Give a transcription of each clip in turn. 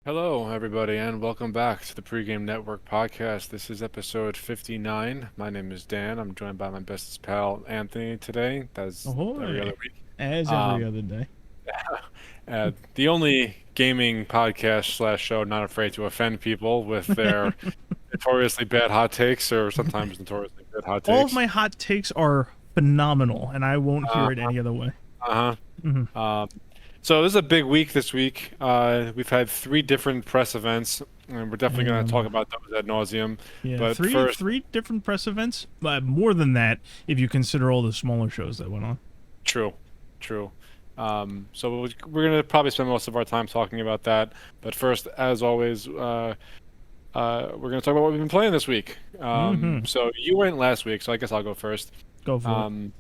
Hello, everybody, and welcome back to the Pregame Network podcast. This is episode 59. My name is Dan. I'm joined by my bestest pal, Anthony, today. That's every other Ahoy! week. As every Um, other day. the only gaming podcast slash show not afraid to offend people with their notoriously bad hot takes or sometimes notoriously good hot All of takes. my hot takes are phenomenal, and I won't Uh, hear it any other way. uh-huh. hmm Um, so this is a big week this week. We've had three different press events, and we're definitely going to talk And about those ad nauseum. yeah, But three first, three different press events. More than that, if you consider all the smaller shows that went on. true, true. So we're gonna probably spend most of our time talking about that. But first, as always, we're gonna talk about what we've been playing this week. hmm So you went last week, so I guess I'll go first. Go for it. Um,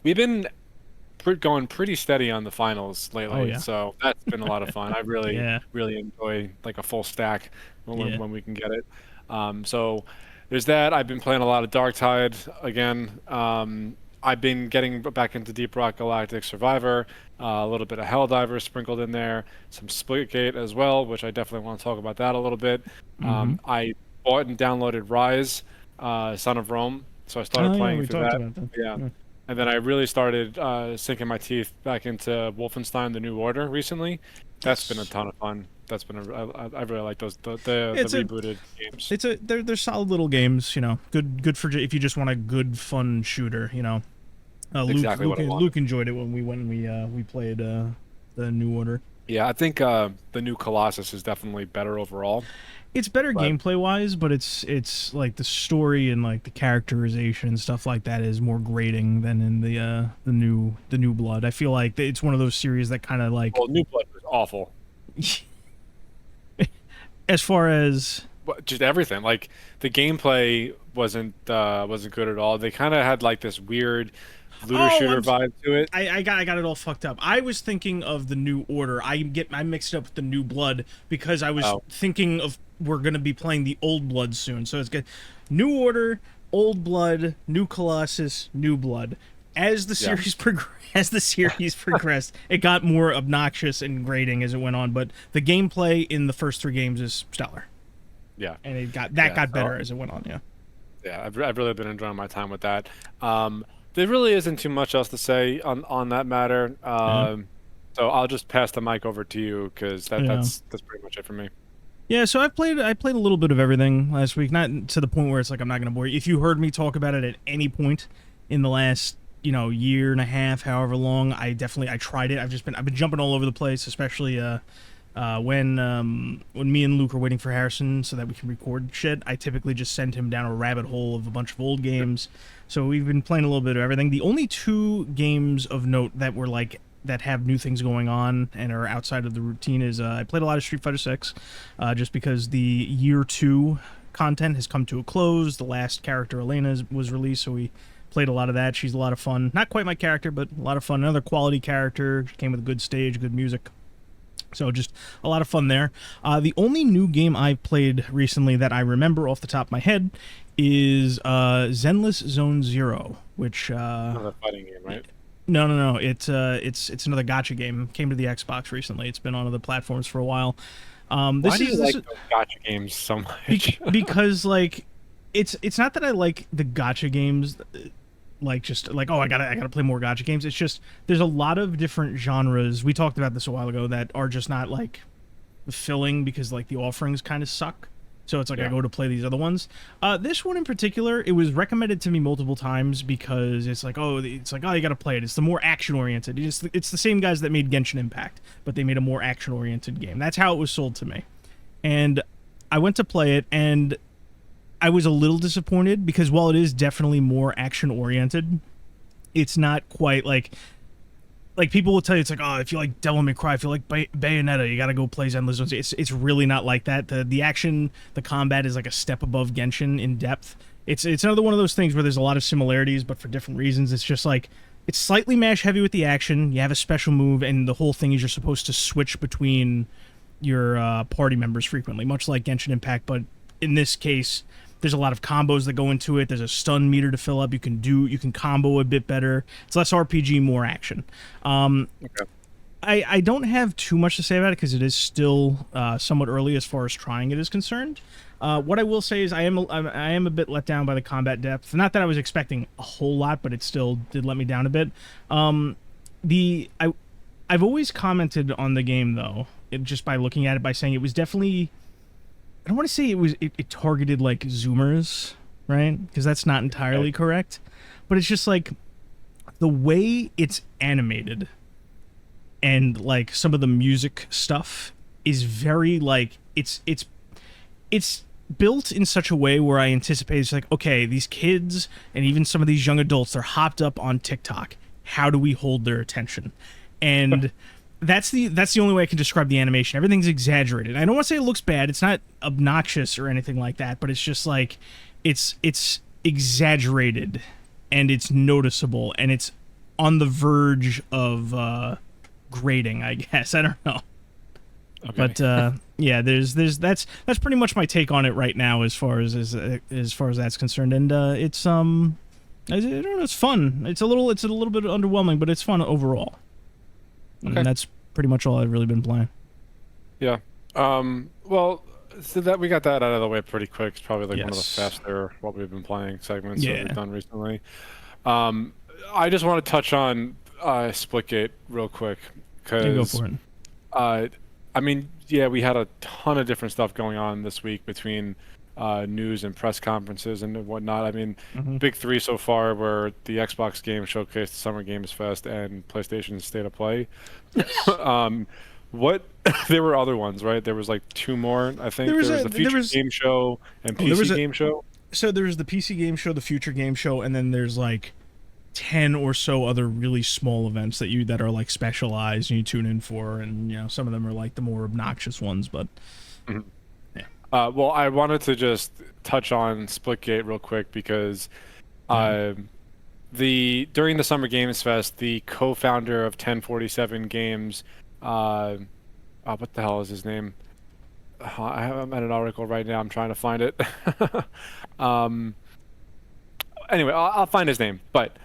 we've been going pretty steady on the finals Oh lately, yeah, so that's been a lot of fun. I really, yeah, really enjoy like a full stack yeah. when we can get it. So there's that. I've been playing a lot of Darktide again. I've been getting back into Deep Rock Galactic Survivor, a little bit of Helldiver sprinkled in there, some Splitgate as well, which I definitely want to talk about that a little bit. hmm I bought and downloaded Rise, Son of Rome, so I started Oh yeah, playing we through talked that. about that. Yeah. Yeah. And then I really started sinking my teeth back into Wolfenstein: The New Order recently. That's been a Yes. ton of fun. That's been I really like those the It's a rebooted games. they're solid little games. Good for if you just want a good fun shooter. Luke Exactly Luke what I want. Luke enjoyed it when we played the New Order. Yeah, I think the new Colossus is definitely better overall. It's better But gameplay wise, but it's like the story and like the characterization and stuff like that is more grating than in the new Blood. I feel like it's one of those series that kind of like well, New Blood was awful. as far as Just everything. Like the gameplay wasn't good at all. They kind of had like this weird looter oh shooter I'm vibe to it. I got it all fucked up. I was thinking of the New Order. I mixed it up with the New Blood because I was Oh, thinking of we're gonna be playing the Old Blood soon. So it's good. New Order, Old Blood, New Colossus, New Blood. As the yeah, series progressed, it got more obnoxious and grating as it went on. But the gameplay in the first three games is stellar, yeah, and yeah. got So better as it went on. Yeah. yeah, I've really been enjoying my time with that. There really isn't too much else to say on that matter. Yeah. So I'll just pass the mic over to you because Yeah. that's pretty much it for me. Yeah, so I played a little bit of everything last week, not to the point where it's like I'm not going to bore you. If you heard me talk about it at any point in the last, year and a half, however long, I tried it. I've been jumping all over the place, especially when me and Luke are waiting for Harrison so that we can record shit. I typically just send him down a rabbit hole of a bunch of old games. So we've been playing a little bit of everything. The only two games of note that were like that have new things going on and are outside of the routine is I played a lot of Street Fighter 6, just because the year 2 content has come to a close. The last character Elena was released, so we played a lot of that. She's a lot of fun. Not quite my character, but a lot of fun. Another quality character. She came with a good stage, good music. So just a lot of fun there. The only new game I've played recently that I remember off the top of my head is Zenless Zone Zero, which Another fighting game, right? no. It's another gotcha game. Came to the Xbox recently. It's been on other platforms for a while. Why do you like those gotcha games so much? Because like it's not that I like the gotcha games, like just like, oh, I gotta play more gotcha games. It's just there's a lot of different genres. We talked about this a while ago that are just not like filling because like the offerings kind of suck. So it's like I Yeah, go to play these other ones. This one in particular, it was recommended to me multiple times because it's like, oh, you got to play it. It's the more action oriented. It's the same guys that made Genshin Impact, but they made a more action oriented game. That's how it was sold to me. And I went to play it, and I was a little disappointed because while it is definitely more action oriented, it's not quite like people will tell you it's like, oh, if you like Devil May Cry, if you like Bayonetta, you gotta go play Zenless Zone. It's really not like that. The action, the combat is like a step above Genshin in depth. It's another one of those things where there's a lot of similarities, but for different reasons. It's just like it's slightly mash heavy with the action. You have a special move, and the whole thing is you're supposed to switch between your party members frequently, much like Genshin Impact. But in this case, there's a lot of combos that go into it. There's a stun meter to fill up. You can combo a bit better. It's less RPG, more action. Um, okay. I don't have too much to say about it because it is still somewhat early as far as trying it is concerned. What I will say is I am a bit let down by the combat depth. Not that I was expecting a whole lot, but it still did let me down a bit. I've always commented on the game though, just by looking at it, by saying it was definitely, I don't want to say it targeted like Zoomers, right? Because that's not entirely correct, but it's just like the way it's animated and like some of the music stuff is very like it's built in such a way where I anticipate it's like, okay, these kids and even some of these young adults, they're hopped up on TikTok. How do we hold their attention? And that's the only way I can describe the animation. Everything's exaggerated. I don't want to say it looks bad. It's not obnoxious or anything like that, but it's just like it's exaggerated and it's noticeable and it's on the verge of grating, I guess. I don't know. Okay. But yeah, there's that's pretty much my take on it right now as far as that's concerned. And it's I don't know, it's fun. It's a little bit underwhelming, but it's fun overall. Okay. And that's pretty much all I've really been playing. Yeah. Well, so that we got that out of the way pretty quick. It's probably like one of the faster what we've been playing segments that we've done recently. I just want to touch on Splitgate real quick because go for it. I mean, yeah, we had a ton of different stuff going on this week between news and press conferences and whatnot. I mean, big three so far were the Xbox Game Showcase, the Summer Games Fest, and PlayStation's State of Play. What? There were other ones, right? There was like two more, I think. There was the Future Game Show and PC Game Show. So there was the PC Game Show, the Future Game Show, and then there's like 10 or so other really small events that are like specialized and you tune in for, and you know, some of them are like the more obnoxious ones, but yeah. Well, I wanted to just touch on Splitgate real quick because during the Summer Games Fest, the co-founder of 1047 Games, what the hell is his name? I'm at an article right now. I'm trying to find it. Anyway, I'll find his name. But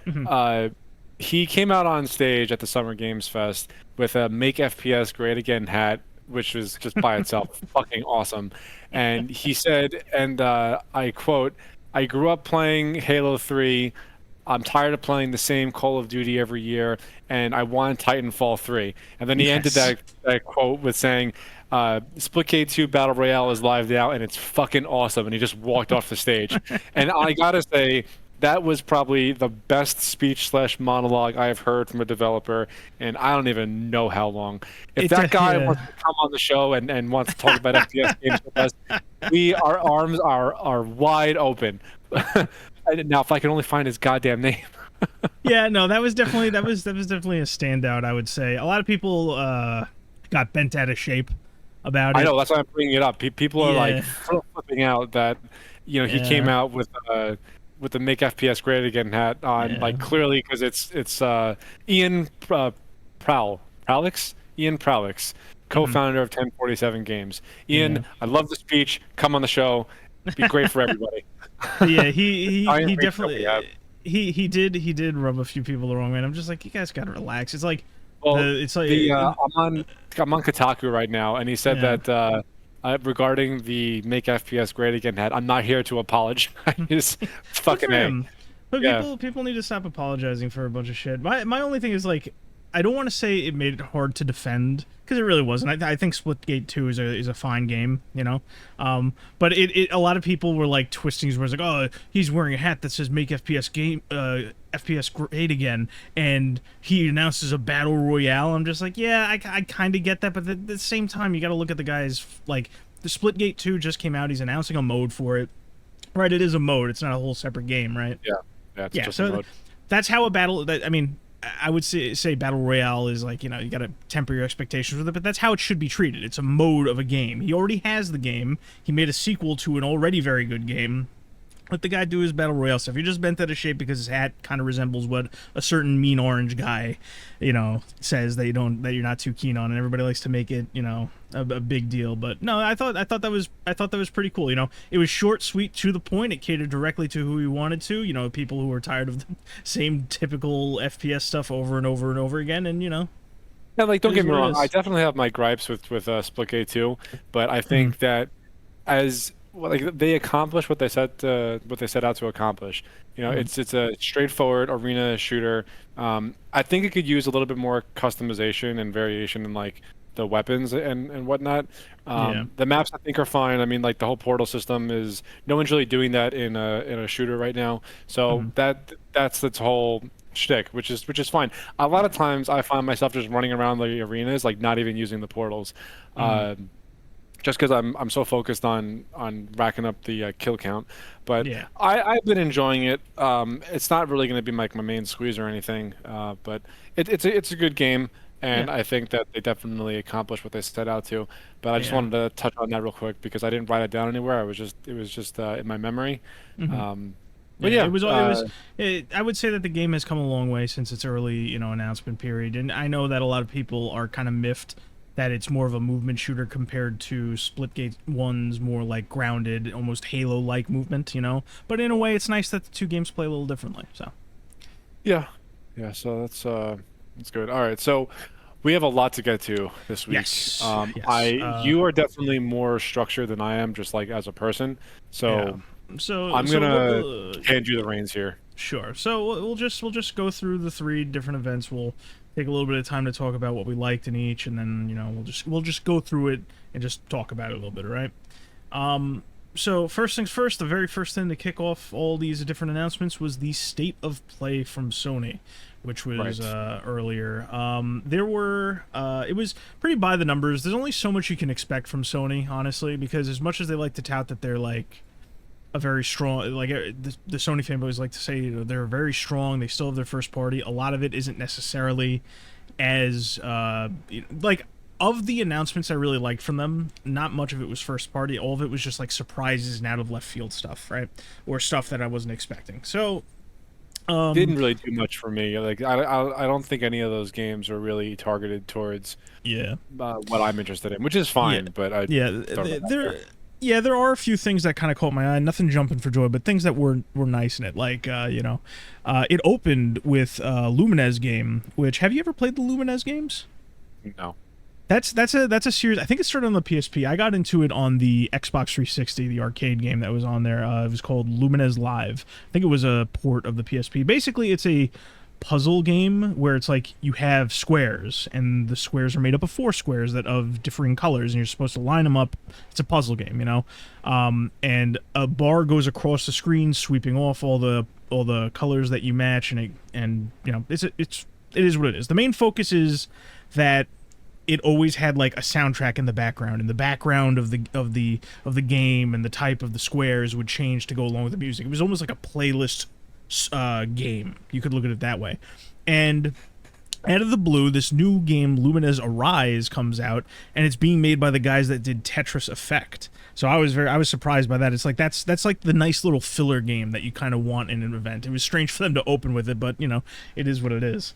he came out on stage at the Summer Games Fest with a Make FPS Great Again hat, which was just by itself fucking awesome. And he said, and I quote, "I grew up playing Halo 3. I'm tired of playing the same Call of Duty every year, and I want Titanfall 3. And then he ended that quote with saying, Splitgate 2 Battle Royale is live now, and it's fucking awesome. And he just walked off the stage. And I gotta say, that was probably the best speech/monologue I have heard from a developer, and I don't even know how long. If that guy wants to come on the show and wants to talk about FPS games with us, our arms are wide open. Now, if I can only find his goddamn name. Yeah, no, that was definitely a standout. I would say a lot of people got bent out of shape about it. I know, that's why I'm bringing it up. People are like flipping out that he came out with the Make FPS Great Again hat on, like clearly because it's Ian Prowlix, co-founder of 1047 Games. Ian, I love the speech. Come on the show. Be great for everybody. Yeah, he definitely he did rub a few people the wrong way. And I'm just like, you guys gotta relax. It's like, I'm on Kotaku right now, and he said that regarding the Make FPS Great Again hat, I'm not here to apologize. Fucking A. But people need to stop apologizing for a bunch of shit. My only thing is like, I don't want to say it made it hard to defend, because it really wasn't. I think Splitgate 2 is a fine game, but a lot of people were like twisting his words, like, oh, he's wearing a hat that says Make FPS FPS Great Again, and he announces a battle royale. I'm just like, yeah, I kind of get that, but at the same time, you got to look at the guys. Like, the Splitgate 2 just came out. He's announcing a mode for it, right? It is a mode. It's not a whole separate game, right? It's just a mode. That's how a battle. I would say battle royale is like, you got to temper your expectations with it, but that's how it should be treated. It's a mode of a game. He already has the game. He made a sequel to an already very good game. Let the guy do his battle royale stuff. He just bent out of shape because his hat kind of resembles what a certain mean orange guy, says that you're not too keen on, and everybody likes to make it, a big deal. But no, I thought that was pretty cool. It was short, sweet, to the point. It catered directly to who he wanted to. People who are tired of the same typical FPS stuff over and over and over again, and Yeah, like It don't is get me what it wrong, I is. definitely have my gripes with Splitgate too, but I Mhm. think that as well, like they accomplish what they set out to accomplish. You know, Mhm. it's a straightforward arena shooter. I think it could use a little bit more customization and variation in like the weapons and whatnot. Yeah. The maps I think are fine. I mean, like the whole portal system is no one's really doing that in a shooter right now. So Mhm. that's its whole shtick, which is fine. A lot of times I find myself just running around the arenas, like not even using the portals. Mhm. Um, just because I'm so focused on racking up the kill count. But Yeah. I've been enjoying it. It's not really going to be like my main squeeze or anything, but it's a good game, Yeah. and I think that they definitely accomplished what they set out to. But I just Yeah. wanted to touch on that real quick because I didn't write it down anywhere. It was just in my memory. Mhm. Um, Yeah, but yeah, I would say that the game has come a long way since its early, announcement period, and I know that a lot of people are kind of miffed that it's more of a movement shooter compared to Splitgate one's more like grounded, almost Halo-like movement, But in a way, it's nice that the two games play a little differently. So yeah, yeah. So that's good. All right, so. We have a lot to get to this week. yes, yes, You are definitely more structured than I am, just like as a person. yeah. So So I'm so gonna hand you the reins here. Sure. So we'll just go through the three different events. We'll take a little bit of time to talk about what we liked in each, and then we'll just go through it and just talk about it a little bit, all right? Um, so first things first, the very first thing to kick off all these different announcements was the state of play from Sony, which was Right. earlier. It was pretty by the numbers. There's only so much you can expect from Sony, honestly, because as much as they like to tout that they're like a very strong, like the Sony fanboys like to say, they're very strong, they still have their first party. A lot of it isn't necessarily as like, of the announcements I really liked from them, not much of it was first party. All of it was just like surprises and out of left field stuff, right? Or stuff that I wasn't expecting. So um Didn't really do much for me. Like I don't think any of those games are really targeted towards yeah. what I'm interested in, which is Yeah, fine. But I yeah. throw that out there. There are a few things that kind of caught my eye. Nothing jumping for joy, but things that were nice in it. Like, it opened with Lumines game. Which, have you ever played the Lumines games? No. That's a series. I think it started on the PSP. I got into it on the Xbox 360, the arcade game that was on there. It was called Lumines Live. I think it was a port of the PSP. Basically, it's a puzzle game where it's like you have squares, and the squares are made up of four squares that of differing colors, and you're supposed to line them up. It's a puzzle game, and a bar goes across the screen, sweeping off all the colors that you match, and it is what it is. The main focus is that it always had like a soundtrack in the background, and the background of the game and the type of the squares would change to go along with the music. It was almost like a playlist game. You could look at it that way. And out of the blue, this new game, Lumines Arise, comes out, and it's being made by the guys that did Tetris Effect. So I was surprised by that. It's like that's like the nice little filler game that you kind of want in an event. It was strange for them to open with it, but it is what it is.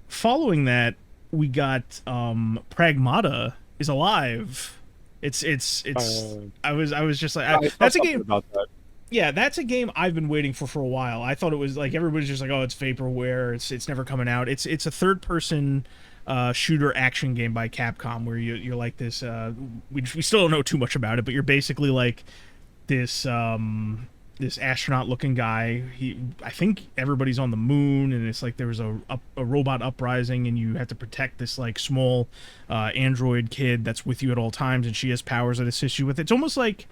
Following that, we got Pragmata is alive. It's Uh, I was just like, I saw that's a something game. about that. Yeah, that's a game I've been waiting for a while. I thought it was like, everybody's just like, oh, it's vaporware. It's never coming out. It's a third person shooter action game by Capcom where you're like this. We still don't know too much about it, but you're basically like this astronaut looking guy. I think everybody's on the moon, and it's like there was a robot uprising, and you have to protect this like small android kid that's with you at all times, and she has powers that assist you with it. It's almost like,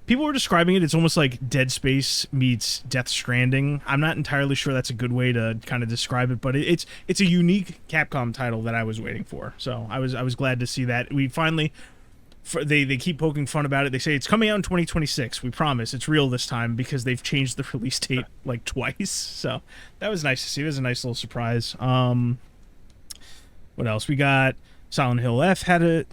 people were describing it, it's almost like Dead Space meets Death Stranding. I'm not entirely sure that's a good way to kind of describe it, but it's a unique Capcom title that I was waiting for. So I was glad to see that we finally. They keep poking fun about it. They say it's coming out in 2026. We promise it's real this time, because they've changed the release date like twice. So that was nice to see. It was a nice little surprise. What else we got? Silent Hill F had a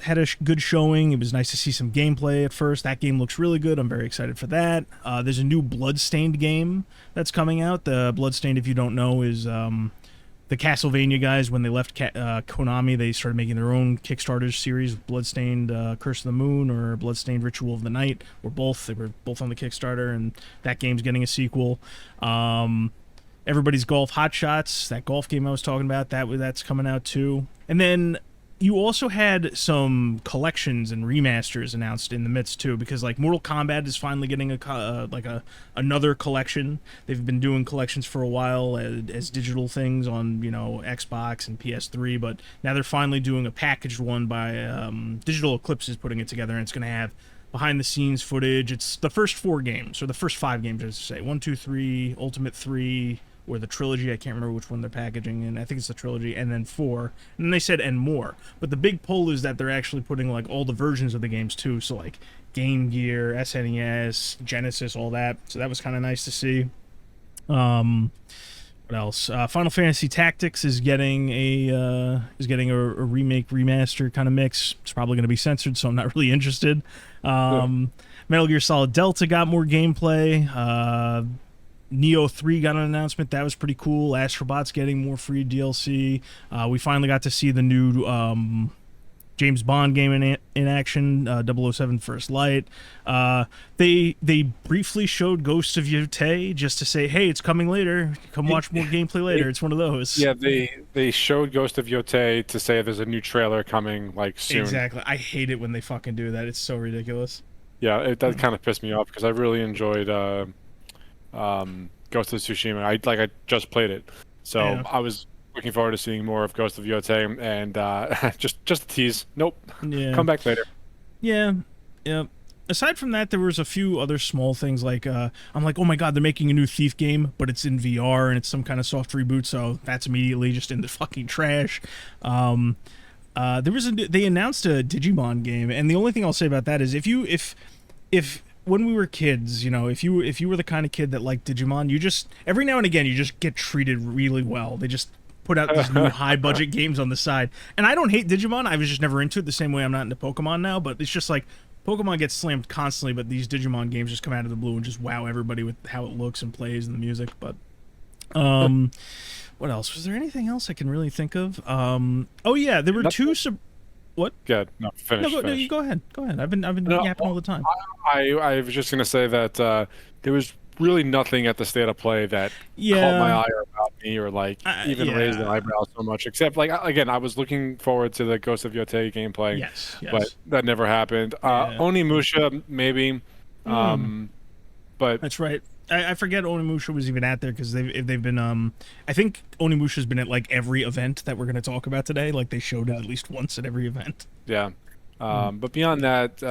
good showing. It was nice to see some gameplay at first. That game looks really good. I'm very excited for that. There's a new Bloodstained game that's coming out. The Bloodstained, if you don't know, is the Castlevania guys. When they left Konami, they started making their own Kickstarter series, Bloodstained Curse of the Moon or Bloodstained Ritual of the Night, or both. They were both on the Kickstarter, and that game's getting a sequel. Everybody's Golf Hot Shots, that golf game I was talking about, that's coming out too. And then you also had some collections and remasters announced in the midst too, because like Mortal Kombat is finally getting another collection. They've been doing collections for a while as digital things on Xbox and PS3, but now they're finally doing a packaged one by Digital Eclipse is putting it together, and it's going to have behind the scenes footage. It's the first 4 games, or the first 5 games, as to say, 1, 2, 3, Ultimate 3. Or the trilogy, I can't remember which one they're packaging, and I think it's the trilogy, and then 4, and then they said and more. But the big pull is that they're actually putting like all the versions of the games too, so like Game Gear, SNES, Genesis, all that. So that was kind of nice to see. What else? Final Fantasy Tactics is getting a remake remaster kind of mix. It's probably going to be censored, so I'm not really interested. Metal Gear Solid Delta got more gameplay. Neo 3 got an announcement. That was pretty cool. Astrobot's getting more free DLC. We finally got to see the new James Bond game in action, 007 First Light. They briefly showed Ghost of Yotei just to say, hey, it's coming later. Come watch more gameplay later. It's one of those. Yeah, they showed Ghost of Yotei to say there's a new trailer coming like soon. Exactly. I hate it when they fucking do that. It's so ridiculous. Yeah, that kind of pissed me off because I really enjoyed Ghost of Tsushima. I just played it, so Yeah. I was looking forward to seeing more of Ghost of Yotei, and just a tease. Nope. Yeah. Come back later. Yeah. Aside from that, there was a few other small things like I'm like, oh my god, they're making a new Thief game, but it's in VR and it's some kind of soft reboot, so that's immediately just in the fucking trash. They announced a Digimon game, and the only thing I'll say about that is if when we were kids, if you were the kind of kid that liked Digimon, you just every now and again you just get treated really well. They just put out these new high budget games on the side. And I don't hate Digimon. I was just never into it the same way I'm not into Pokemon now, but it's just like Pokemon gets slammed constantly, but these Digimon games just come out of the blue and just wow everybody with how it looks and plays and the music. But what else? Was there anything else I can really think of? Oh yeah, there were two What? Good. No, finish. No, you go ahead. Go ahead. I've been yapping all the time. I was just gonna say that there was really nothing at the state of play that caught my eye or about me or like even raised an eyebrow so much. Except like again, I was looking forward to the Ghost of Yotei gameplay. Yes. But that never happened. Onimusha maybe. But that's right. I forget Onimusha was even at there because they've been I think Onimusha's been at like every event that we're going to talk about today. Like they showed it at least once at every event. Yeah, but beyond that,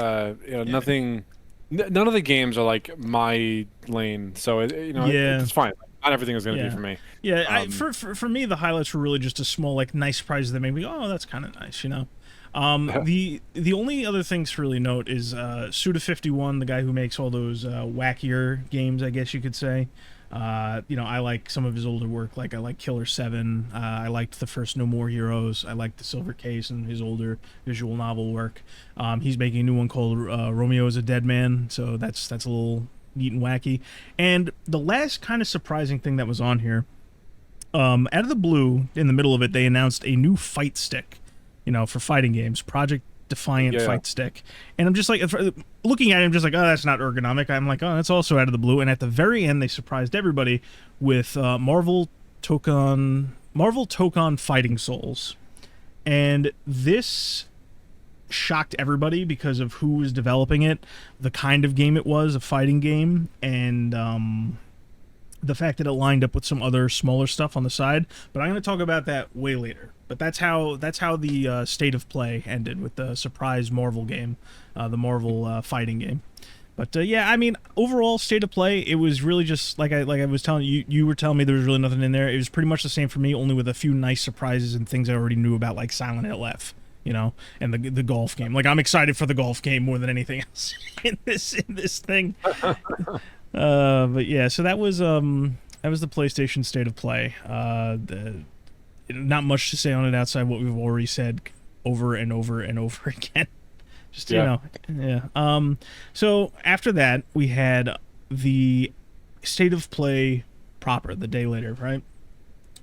nothing. None of the games are like my lane, so it's fine. Not everything is going to be for me. Yeah, for me the highlights were really just a small like nice surprises that made me go, oh, that's kind of nice, The only other things to really note is Suda51, the guy who makes all those wackier games, I guess you could say. I like some of his older work. Like I like Killer 7. I liked the first No More Heroes. I liked the Silver Case and his older visual novel work. He's making a new one called Romeo is a Dead Man, so that's a little neat and wacky. And the last kind of surprising thing that was on here, out of the blue, in the middle of it, they announced a new fight stick. For fighting games, Project Defiant fight stick. And I'm just like, looking at it, I'm just like, oh, that's not ergonomic. I'm like, oh, that's also out of the blue. And at the very end, they surprised everybody with Marvel Tokon Fighting Souls. And this shocked everybody because of who was developing it, the kind of game it was, a fighting game, and the fact that it lined up with some other smaller stuff on the side. But I'm going to talk about that way later. But that's how the state of play ended with the surprise Marvel game, the Marvel fighting game. But overall state of play, it was really just like I was telling you. You were telling me there was really nothing in there. It was pretty much the same for me, only with a few nice surprises and things I already knew about, like Silent Hill F, and the golf game. Like I'm excited for the golf game more than anything else in this thing. But yeah, so that was the PlayStation state of play. Not much to say on it outside what we've already said over and over and over again. Just yeah. So after that, we had the state of play proper the day later, right?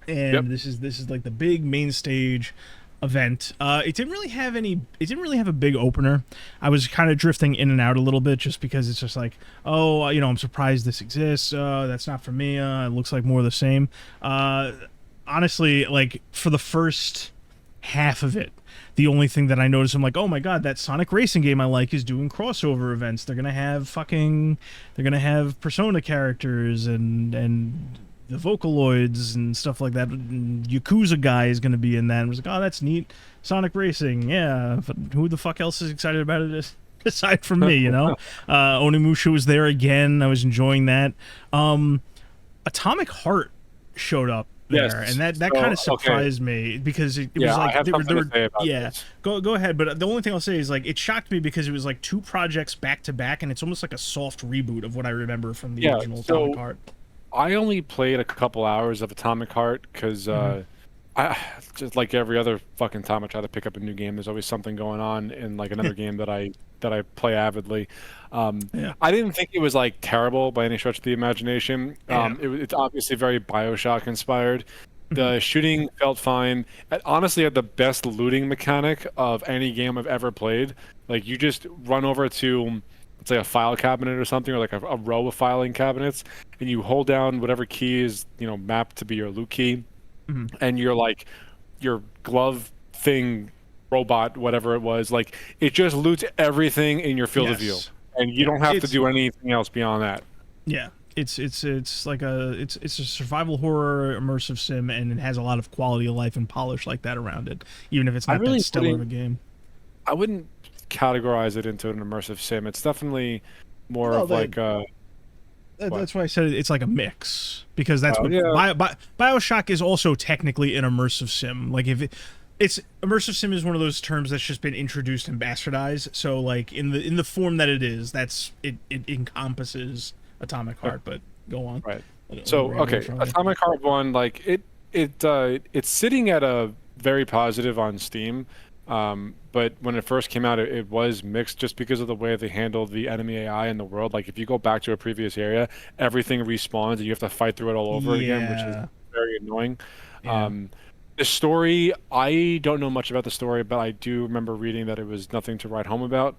And this is like the big main stage. event. It didn't really have any. It didn't really have a big opener. I was kind of drifting in and out a little bit, just because it's just like, oh, I'm surprised this exists. That's not for me. It looks like more of the same. Honestly, like for the first half of it, the only thing that I noticed, I'm like, oh my god, that Sonic racing game I like is doing crossover events. They're gonna have Persona characters and the Vocaloids and stuff like that. And Yakuza guy is gonna be in that. And I was like, oh, that's neat. Sonic racing, yeah. But who the fuck else is excited about it aside from me? Onimusha was there again. I was enjoying that. Atomic Heart showed up there, Yes. and that So, kind of surprised me, because it was I like have something to say about yeah. this. Go ahead, but the only thing I'll say is, like, it shocked me because it was like two projects back to back, and it's almost like a soft reboot of what I remember from the original Atomic Heart. I only played a couple hours of Atomic Heart because I just like every other fucking time I try to pick up a new game, there's always something going on in like another game that I play avidly. Yeah. I didn't think it was like terrible by any stretch of the imagination. Yeah. It's obviously very BioShock inspired. The shooting felt fine. Honestly, had the best looting mechanic of any game I've ever played. Like, you just run over to, let's say, a file cabinet or something, or like a row of filing cabinets, and you hold down whatever key is mapped to be your loot key, and you're like your glove thing, robot, whatever it was, like it just loots everything in your field of view, and you don't have to do anything else beyond that. Yeah. It's like it's a survival horror immersive sim, and it has a lot of quality of life and polish like that around it, even if it's not that stellar of a game. I wouldn't categorize it into an immersive sim. It's definitely more of like that's why I said it's like a mix, because that's what yeah. BioShock is also technically an immersive sim. Like, it's immersive sim is one of those terms that's just been introduced and bastardized. So like in the form that it is, it encompasses Atomic Heart. But go on. Right. So okay, Atomic Heart 1, like it's sitting at a very positive on Steam. But when it first came out, it was mixed just because of the way they handled the enemy AI in the world. Like, if you go back to a previous area, everything respawns and you have to fight through it all over again, which is very annoying. Yeah. The story, I don't know much about the story, but I do remember reading that it was nothing to write home about.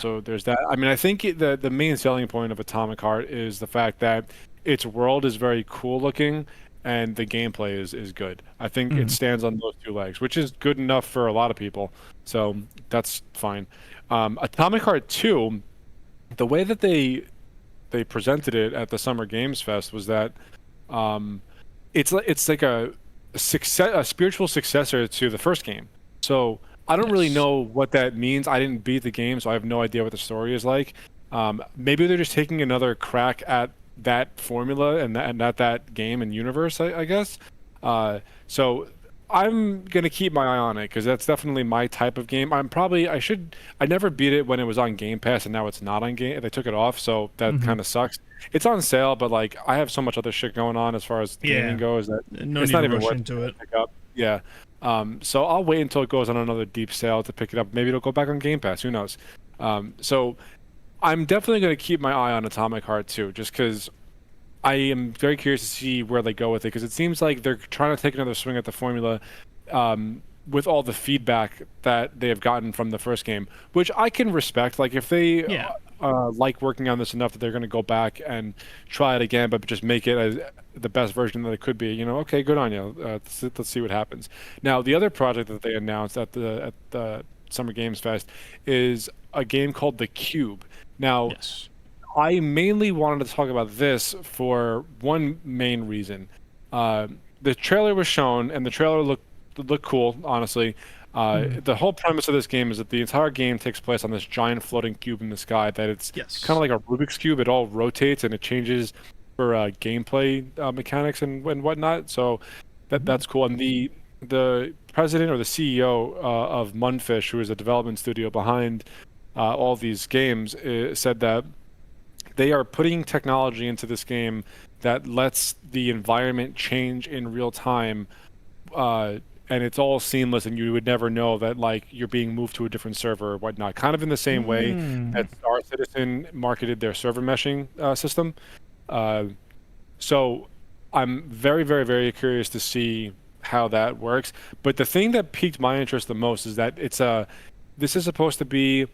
So there's that. I mean, I think the main selling point of Atomic Heart is the fact that its world is very cool looking, and the gameplay is good. I think it stands on those two legs, which is good enough for a lot of people. So that's fine. Atomic Heart 2, the way that they presented it at the Summer Games Fest was that it's like a spiritual successor to the first game. So I don't really know what that means. I didn't beat the game, so I have no idea what the story is like. Maybe they're just taking another crack at that formula and that game and universe, I guess. So I'm gonna keep my eye on it, because that's definitely my type of game. I never beat it when it was on Game Pass, and now it's not on Game. They took it off, so that kind of sucks. It's on sale, but like I have so much other shit going on as far as gaming goes that it's not even worth into it. Pick up. Yeah. So I'll wait until it goes on another deep sale to pick it up. Maybe it'll go back on Game Pass. Who knows? So I'm definitely going to keep my eye on Atomic Heart 2, just because I am very curious to see where they go with it, because it seems like they're trying to take another swing at the formula with all the feedback that they have gotten from the first game, which I can respect. Like, if they like working on this enough that they're going to go back and try it again, but just make it as the best version that it could be, okay, good on you. Let's see what happens. Now, the other project that they announced at the Summer Games Fest is a game called The Cube. Now, I mainly wanted to talk about this for one main reason. The trailer was shown, and the trailer looked cool, honestly. The whole premise of this game is that the entire game takes place on this giant floating cube in the sky, that it's kind of like a Rubik's Cube. It all rotates, and it changes for gameplay mechanics and whatnot. So that's cool. And the president or the CEO of Munfish, who is a development studio behind all these games, said that they are putting technology into this game that lets the environment change in real time, and it's all seamless, and you would never know that, like, you're being moved to a different server or whatnot. Kind of in the same way that Star Citizen marketed their server meshing system. So I'm very, very, very curious to see how that works. But the thing that piqued my interest the most is that this is supposed to be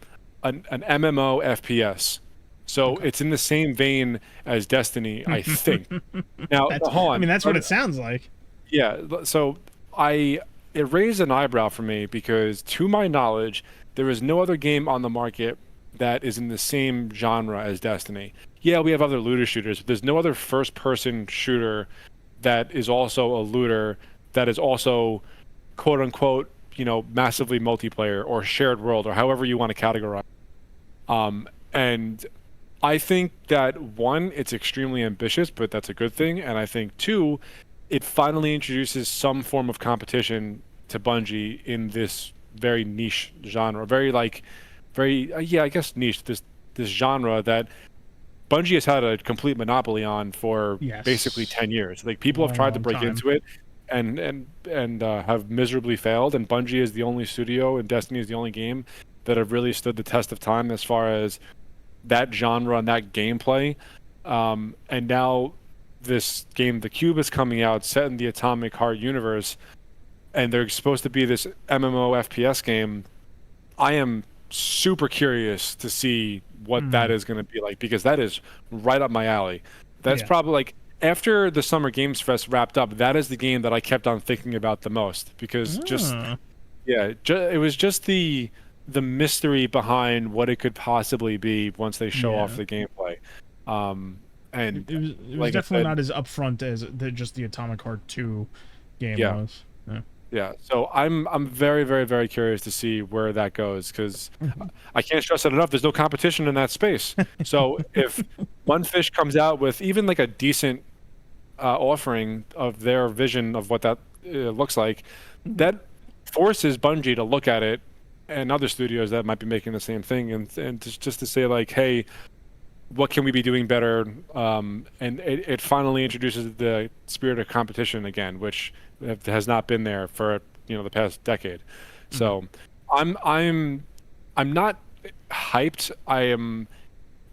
an MMO FPS. So Okay. it's in the same vein as Destiny, I think. Now, That's, hold I on. mean, that's what it sounds like. Yeah, so I it raised an eyebrow for me because to my knowledge, there is no other game on the market that is in the same genre as Destiny. Yeah, we have other looter shooters, but there's no other first-person shooter that is also a looter that is also quote unquote, massively multiplayer or shared world or however you want to categorize. And I think that one, it's extremely ambitious, but that's a good thing. And I think two, it finally introduces some form of competition to Bungie in this very niche genre, yeah, I guess niche. This genre that Bungie has had a complete monopoly on for basically Yes. 10 years. Like people have Long, tried to long break time. into it and have miserably failed. And Bungie is the only studio, and Destiny is the only game that have really stood the test of time as far as that genre and that gameplay. And now this game, The Cube, is coming out, set in the Atomic Heart universe, and they're supposed to be this MMO FPS game. I am super curious to see what that Hmm. is going to be like because that is right up my alley. That's Yeah. probably like after the Summer Games Fest wrapped up, that is the game that I kept on thinking about the most because just Ah. yeah, it was just the mystery behind what it could possibly be once they show off Yeah. the gameplay. And It was like I definitely said, not as upfront as just the Atomic Heart 2 game yeah, was. Yeah. yeah. So I'm very very very curious to see where that goes because I can't stress it enough. There's no competition in that space. So if One Fish comes out with even like a decent offering of their vision of what that looks like, that forces Bungie to look at it and other studios that might be making the same thing and just to say like, hey, what can we be doing better? And it finally introduces the spirit of competition again, which has not been there for the past decade. Mhm. So I'm I'm not hyped. I'm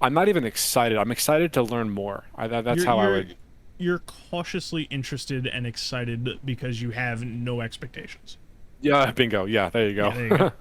not even excited. I'm excited to learn more. That's You're how I you're would. you're cautiously interested and excited because you have no expectations. Yeah, bingo. Yeah, there you Yeah, there you go.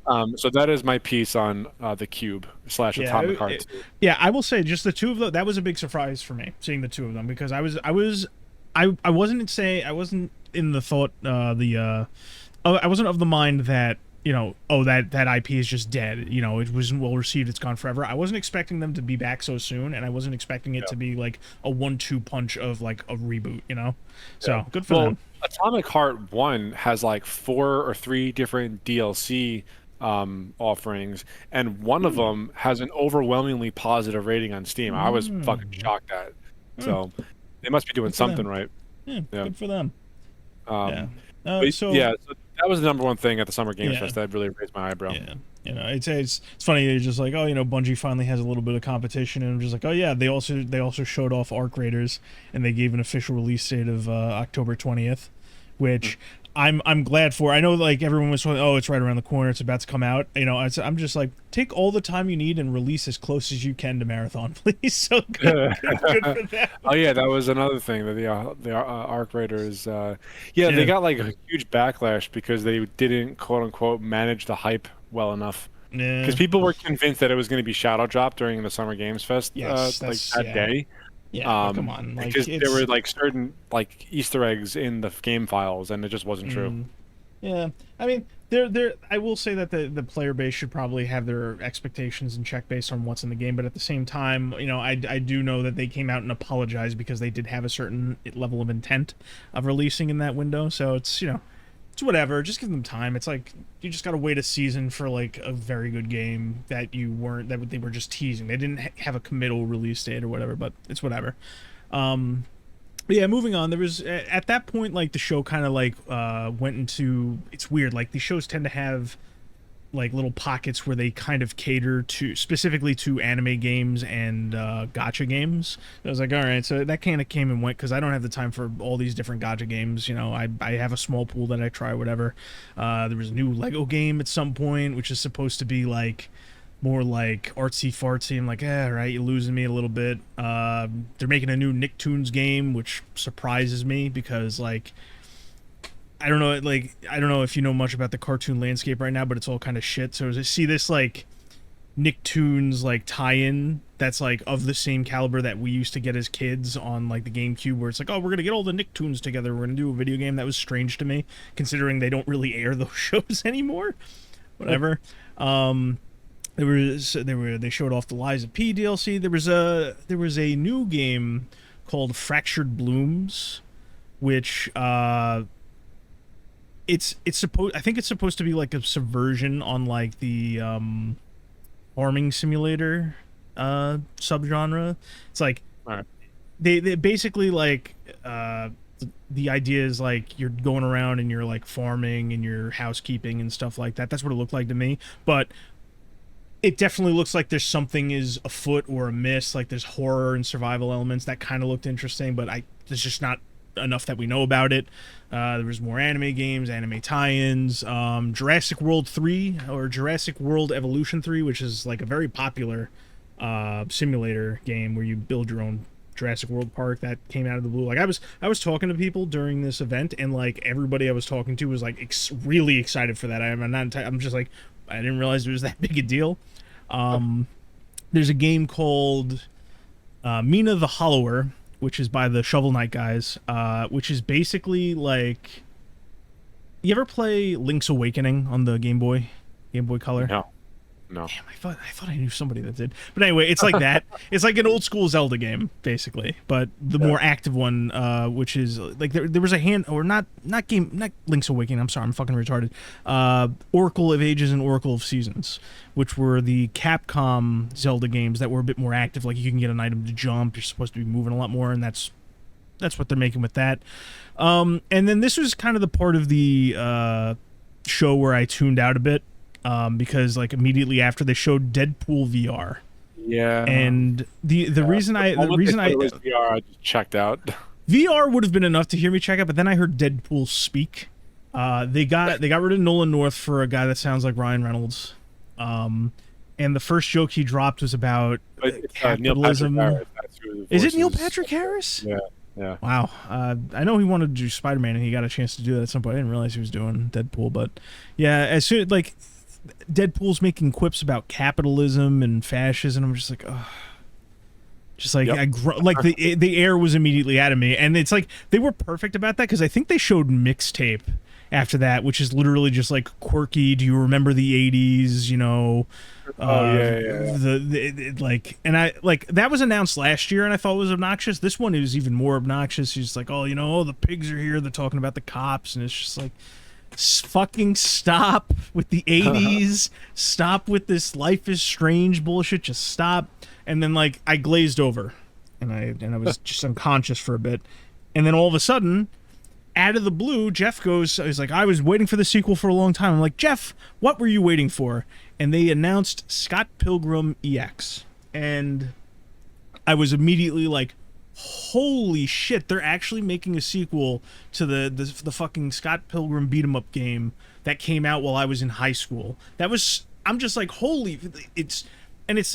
go. So that is my piece on the Cube slash Yeah, Atomic Heart 2. yeah. I will say, just the two of them. That was a big surprise for me, seeing the two of them, because I wasn't say I wasn't in the thought I wasn't of the mind that that IP is just dead. It wasn't well received. It's gone forever. I wasn't expecting them to be back so soon, and I wasn't expecting it Yeah, to be like a 1-2 punch of like a reboot. yeah. So good for Well, them. Atomic Heart 1 has like 4 or 3 different DLC offerings, and one of Hmm. them has an overwhelmingly positive rating on Steam. I was fucking Mm. shocked at. Hmm. So they must be doing Good for something them. right. Yeah, Yeah. good for them. Yeah. Um, but So yeah, so that was the number one thing at the Summer Games yeah. Fest that really raised my eyebrow. Yeah, it's funny. They're just like, oh, Bungie finally has a little bit of competition, and I'm just like, oh yeah, they also showed off Arc Raiders, and they gave an official release date of October 20th, Mm. which I'm glad for. I know like everyone was saying, oh, it's right around the corner, it's about to come out. I'm just like, take all the time you need and release as close as you can to Marathon, please. So good for them. Oh yeah, that was another thing that the Arc Raiders. Yeah, they Yeah, got like a huge backlash because they didn't quote unquote manage the hype well enough. Because yeah, people were convinced that it was going to be Shadow Drop during the Summer Games Fest, yes, like that's that yeah, day. yeah. But come on, like Because there it's were like certain like Easter eggs in the game files, and it just wasn't true. mm, yeah, I mean, they're. I will say that the player base should probably have their expectations in check based on what's in the game, but at the same time, I do know that they came out and apologized because they did have a certain level of intent of releasing in that window. So it's whatever. Just give them time. It's like you just gotta wait a season for like a very good game that they were just teasing. They didn't have a committal release date or whatever, but it's whatever. Um, but yeah, moving on. There was at that point, like the show kind of like went into. It's weird. Like these shows tend to have like little pockets where they kind of cater to specifically to anime games and gotcha games. I was like, all right, so that kind of came and went because I don't have the time for all these different gotcha games. I have a small pool that I try, whatever. There was a new Lego game at some point, which is supposed to be like more like artsy fartsy. I'm like, right, you're losing me a little bit. They're making a new Nicktoons game, which surprises me because like I don't know, like I don't know if you know much about the cartoon landscape right now, but it's all kind of shit. So to see this like Nicktoons like tie-in that's like of the same caliber that we used to get as kids on like the GameCube, where it's like, oh, we're gonna get all the Nicktoons together, we're gonna do a video game. That was strange to me, considering they don't really air those shows anymore. Whatever. They showed off the Lies of P DLC. There was a new game called Fractured Blooms, which I think it's supposed to be like a subversion on like the farming simulator subgenre. It's like Right. they basically like the idea is like you're going around and you're like farming and you're housekeeping and stuff like that. That's what it looked like to me. But it definitely looks like there's something is afoot or amiss. Like there's horror and survival elements that kind of looked interesting, but there's just not enough that we know about it. There was more anime games, anime tie-ins, Jurassic World 3 or Jurassic World Evolution 3, which is like a very popular simulator game where you build your own Jurassic World park. That came out of the blue. Like I was talking to people during this event, and like everybody I was talking to was like really excited for that. I'm just like, I didn't realize it was that big a deal. There's a game called Mina the Hollower, which is by the Shovel Knight guys, which is basically like, you ever play Link's Awakening on the Game Boy Color? No. Damn, I thought I knew somebody that did. But anyway, it's like that. It's like an old school Zelda game, basically, but the more active one, which is like there was a not Link's Awakening. I'm sorry, I'm fucking retarded. Oracle of Ages and Oracle of Seasons, which were the Capcom Zelda games that were a bit more active. Like you can get an item to jump. You're supposed to be moving a lot more, and that's what they're making with that. And then this was kind of the part of the show where I tuned out a bit. Because like immediately after they showed Deadpool VR. Yeah. And the reason I was VR, I just checked out. VR would have been enough to hear me check out, but then I heard Deadpool speak. They got rid of Nolan North for a guy that sounds like Ryan Reynolds. And the first joke he dropped was about capitalism. Is it Neil Patrick Harris? Yeah. Yeah. Wow. I know he wanted to do Spider-Man, and he got a chance to do that at some point. I didn't realize he was doing Deadpool, but yeah, as soon like Deadpool's making quips about capitalism and fascism, I'm just like, ugh. Just like like the air was immediately out of me, and it's like they were perfect about that because I think they showed Mixtape after that, which is literally just like quirky. Do you remember the '80s? You know, like, and I like that was announced last year, and I thought it was obnoxious. This one is even more obnoxious. He's like, oh, you know, the pigs are here. They're talking about the cops, and it's just like, fucking stop with the '80s. Stop with this Life is Strange bullshit. Just stop. And then like I glazed over, and I was just unconscious for a bit, and then all of a sudden, out of the blue, Jeff he's like, I was waiting for the sequel for a long time. I'm like, Jeff, what were you waiting for? And they announced Scott Pilgrim EX, and I was immediately like, holy shit, they're actually making a sequel to the fucking Scott Pilgrim beat 'em up game that came out while I was in high school. I'm just like, holy,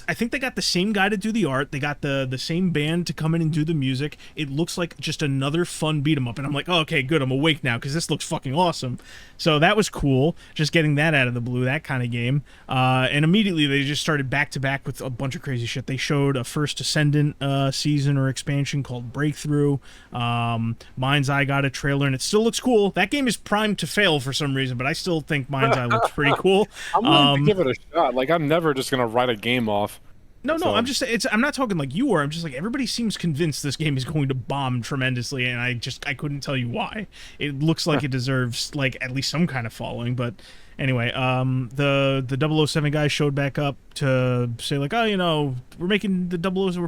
I think they got the same guy to do the art. They got the same band to come in and do the music. It looks like just another fun beat 'em up, and I'm like, oh, okay, good, I'm awake now because this looks fucking awesome. So that was cool, just getting that out of the blue, that kind of game. And immediately they just started back to back with a bunch of crazy shit. They showed a First Ascendant season or expansion called Breakthrough. Mind's Eye got a trailer, and it still looks cool. That game is primed to fail for some reason, but I still think Mind's Eye looks pretty cool. I'm willing to give it a shot. Like, I'm never just gonna write a game off. No, I'm not talking like you are. I'm just like, everybody seems convinced this game is going to bomb tremendously, and I couldn't tell you why. It looks like it deserves like at least some kind of following, but anyway, the 007 guy showed back up to say like, oh, you know, we're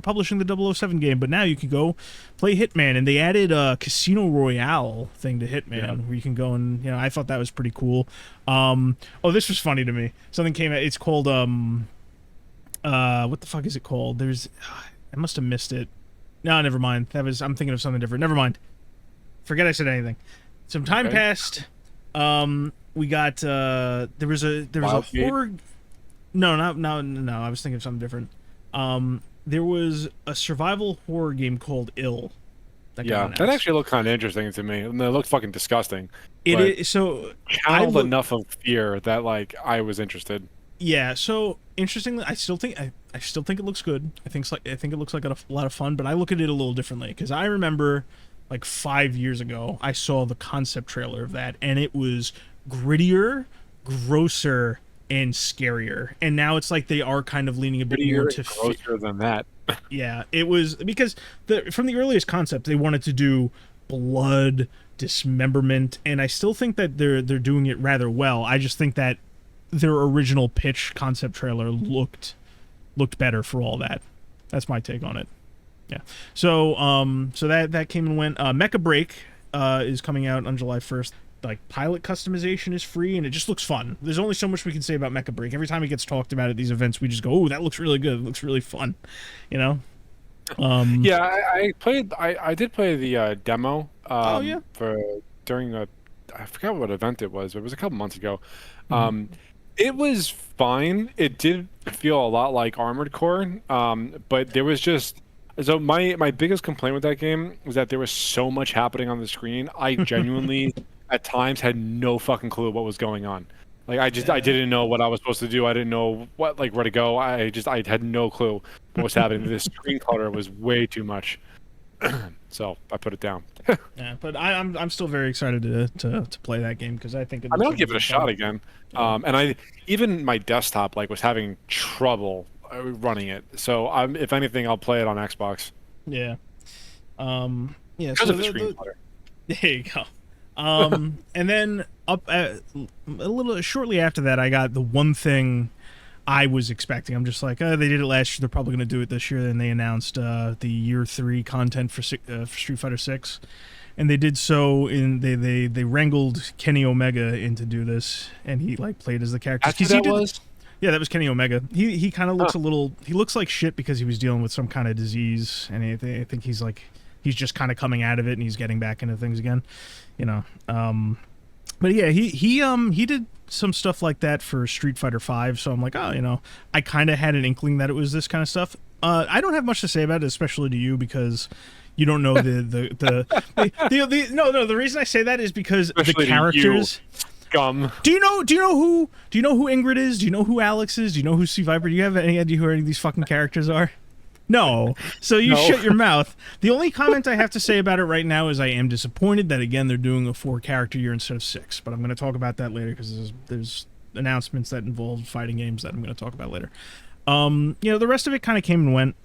publishing the 007 game, but now you can go play Hitman, and they added a Casino Royale thing to Hitman where you can go and, you know, I thought that was pretty cool. This was funny to me. Something came out. It's called what the fuck is it called? I must have missed it. No, never mind. I'm thinking of something different. Never mind. Forget I said anything. Some time passed. We got there was a horror. No. I was thinking of something different. There was a survival horror game called Ill, that got Yeah, that announced. actually looked kind of interesting to me. And it looked fucking disgusting, It but is so. I channeled look. enough of fear that like I was interested. Yeah. So interestingly, I still think it looks good. I think it looks like a lot of fun. But I look at it a little differently because I remember, like 5 years ago, I saw the concept trailer of that, and it was grittier, grosser, and scarier. And now it's like they are kind of leaning a bit more Prettier to and grosser than that. yeah, it was because from the earliest concept they wanted to do blood, dismemberment, and I still think that they're doing it rather well. I just think that their original pitch concept trailer looked better for all that. That's my take on it. Yeah. So that came and went. Mecha Break is coming out on July 1st. Like pilot customization is free and it just looks fun. There's only so much we can say about Mecha Break. Every time it gets talked about at these events, we just go, "Oh, that looks really good. It looks really fun." You know? Yeah, I played. I did play the demo Oh yeah. for during a I forgot what event it was. It was a couple months ago. Mhm. Um, it was fine. It did feel a lot like Armored Core, but there was just so my biggest complaint with that game was that there was so much happening on the screen. I genuinely at times had no fucking clue what was going on. Like I Yeah. didn't know what I was supposed to do. I didn't know where to go. I had no clue what was happening. This screen clutter was way too much. So I put it down. Yeah, but I'm still very excited to play that game because I think it I mean, looks I'll like it'll give it be a fun. shot again. Yeah. And I even my desktop like was having trouble running it. So if anything, I'll play it on Xbox Yeah. Yeah, because so of the screen the clutter. there you go. And then a little shortly after that, I got the one thing I was expecting. I'm just like, oh, they did it last year. They're probably going to do it this year. And they announced the year 3 content for Street Fighter 6, and they did so in they wrangled Kenny Omega in to do this, and he like played as the character. That's who 'Cause he that did. was. Yeah, that was Kenny Omega. He kind of Huh. looks a little. He looks like shit because he was dealing with some kind of disease, and I think he's just kind of coming out of it, and he's getting back into things again. You know. But yeah, he did some stuff like that for Street Fighter 5. So I'm like, oh, I kind of had an inkling that it was this kind of stuff. I don't have much to say about it, especially to you, because you don't know no, the reason I say that is because the Especially to you, characters. scum. Do you know who Ingrid is? Do you know who Alex is? Do you know who C Viper? Do you have any idea who any of these fucking characters are? No. So you No. shut your mouth. The only comment I have to say about it right now is I am disappointed that again they're doing a 4-character year instead of 6. But I'm going to talk about that later because there's announcements that involve fighting games that I'm going to talk about later. The rest of it kind of came and went.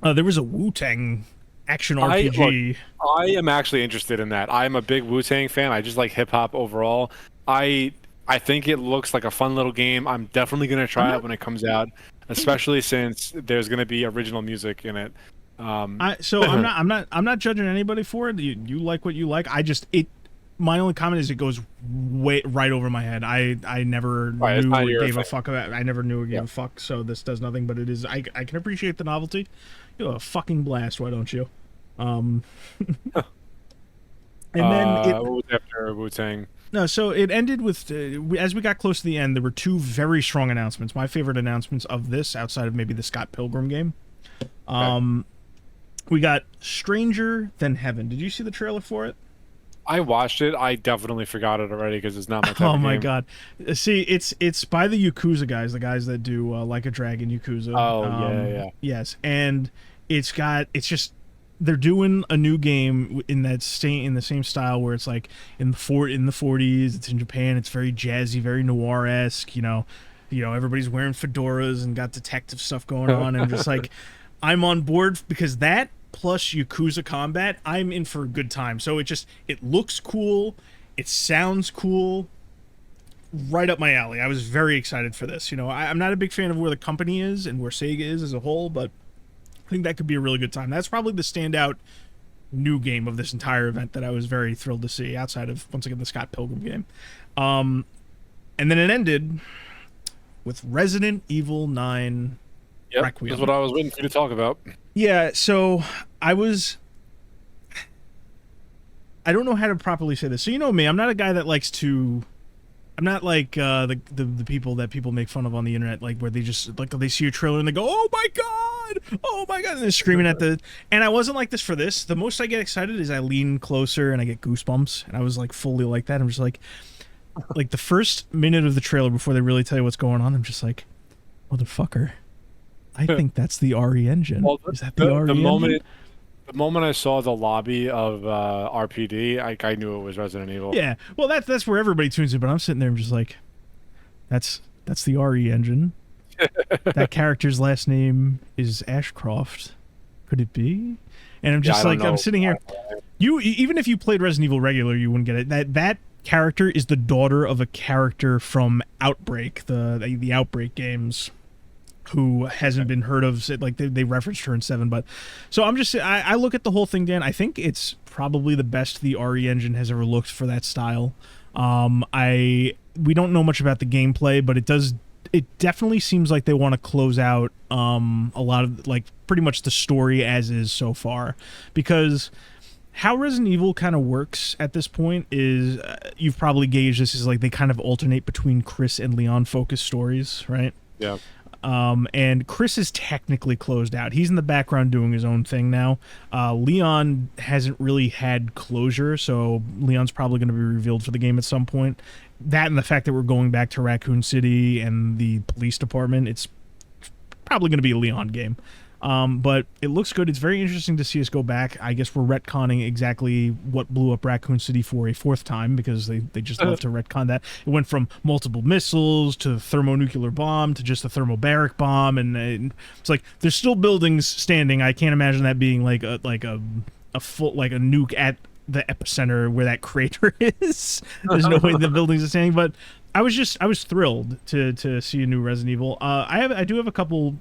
There was a Wu-Tang action RPG. I am actually interested in that. I'm a big Wu-Tang fan. I just like hip hop overall. I think it looks like a fun little game. I'm definitely gonna I'm try it not. when it comes out, especially since there's gonna be original music in it. So I'm not judging anybody for it. You like what you like. I just it. My only comment is it goes way right over my head. I never Right, it's knew not or your gave a thing. fuck about. I never knew or gave Yeah. a fuck. So this does nothing. But it is. I can appreciate the novelty. You have a fucking blast. Why don't you? Um, and then it What was after Wu-Tang? no. So it ended with as we got close to the end, there were 2 very strong announcements. My favorite announcements of this, outside of maybe the Scott Pilgrim game. Okay. We got Stranger Than Heaven. Did you see the trailer for it? I watched it. I definitely forgot it already because it's not my type Oh of my game. god! See, it's by the Yakuza guys, the guys that do Like a Dragon, Yakuza. Oh yeah, yeah. Yes, and it's just they're doing a new game in the same style where it's like in the 40s. It's in Japan. It's very jazzy, very noir esque. Everybody's wearing fedoras and got detective stuff going on, and just like I'm on board because that plus Yakuza combat, I'm in for a good time. So it looks cool, it sounds cool, right up my alley. I was very excited for this. I'm not a big fan of where the company is and where Sega is as a whole, but I think that could be a really good time. That's probably the standout new game of this entire event that I was very thrilled to see, outside of once again the Scott Pilgrim game. And then it ended with Resident Evil 9 Yep. Requiem. That's what I was waiting for you to talk about. Yeah, so I don't know how to properly say this. So you know me, I'm not a guy that likes to I'm not like the people that people make fun of on the internet, like where they just like they see a trailer and they go, oh my god, and they're screaming at the. And I wasn't like this for this. The most I get excited is I lean closer and I get goosebumps, and I was like fully like that. I'm just like the first minute of the trailer before they really tell you what's going on. I'm just like, motherfucker, I think that's the RE engine. Well, Is that the RE engine? The moment I saw the lobby of RPD, I knew it was Resident Evil. Yeah, well that's where everybody tunes in, but I'm sitting there, I'm just like, that's the RE engine. That character's last name is Ashcroft. Could it be? And I'm just like, I'm sitting here. You even if you played Resident Evil regular, you wouldn't get it. That character is the daughter of a character from Outbreak, the Outbreak games, who hasn't been heard of. Like they referenced her in 7, but so I'm just I look at the whole thing, Dan. I think it's probably the best the RE engine has ever looked for that style. We don't know much about the gameplay, but it definitely seems like they want to close out a lot of like pretty much the story as is so far, because how Resident Evil kind of works at this point is you've probably gauged this is like they kind of alternate between Chris and Leon focused stories, right? Yeah. And Chris is technically closed out. He's in the background doing his own thing now. Leon hasn't really had closure, so Leon's probably going to be revealed for the game at some point. That and the fact that we're going back to Raccoon City and the police department, it's probably going to be a Leon game. But it looks good. It's very interesting to see us go back. I guess we're retconning exactly what blew up Raccoon City for a 4th time, because they just love to retcon that. It went from multiple missiles to thermonuclear bomb to just a thermobaric bomb, and it's like there's still buildings standing. I can't imagine that being like a full like a nuke at the epicenter where that crater is. There's no way the buildings are standing, but I was thrilled to see a new Resident Evil. I do have a couple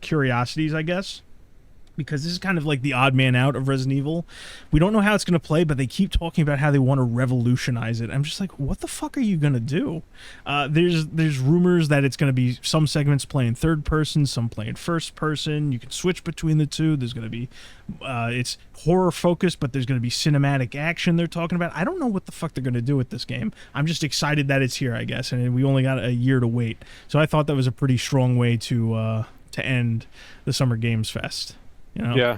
curiosities, I guess, because this is kind of like the odd man out of Resident Evil. We don't know how it's going to play, but they keep talking about how they want to revolutionize it. I'm just like, what the fuck are you going to do? There's rumors that it's going to be some segments playing third person, some playing first person. You can switch between the two. There's going to be it's horror focused, but there's going to be cinematic action they're talking about. I don't know what the fuck they're going to do with this game. I'm just excited that it's here, I guess, and we only got a year to wait. So I thought that was a pretty strong way to end the Summer Games Fest. You know? Yeah,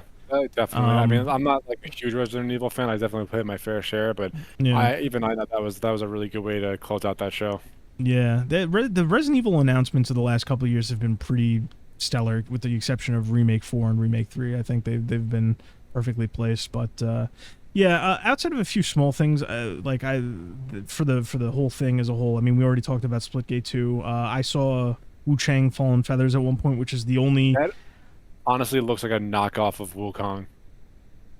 definitely. I mean, I'm not like a huge Resident Evil fan. I definitely played my fair share, but yeah. I thought that was a really good way to close out that show. Yeah, the Resident Evil announcements of the last couple of years have been pretty stellar, with the exception of Remake 4 and Remake 3. I think they've been perfectly placed, but outside of a few small things, for the whole thing as a whole, I mean, we already talked about Splitgate 2. I saw Wu Chang Fallen Feathers at one point, which is the only. That honestly looks like a knockoff of Wukong.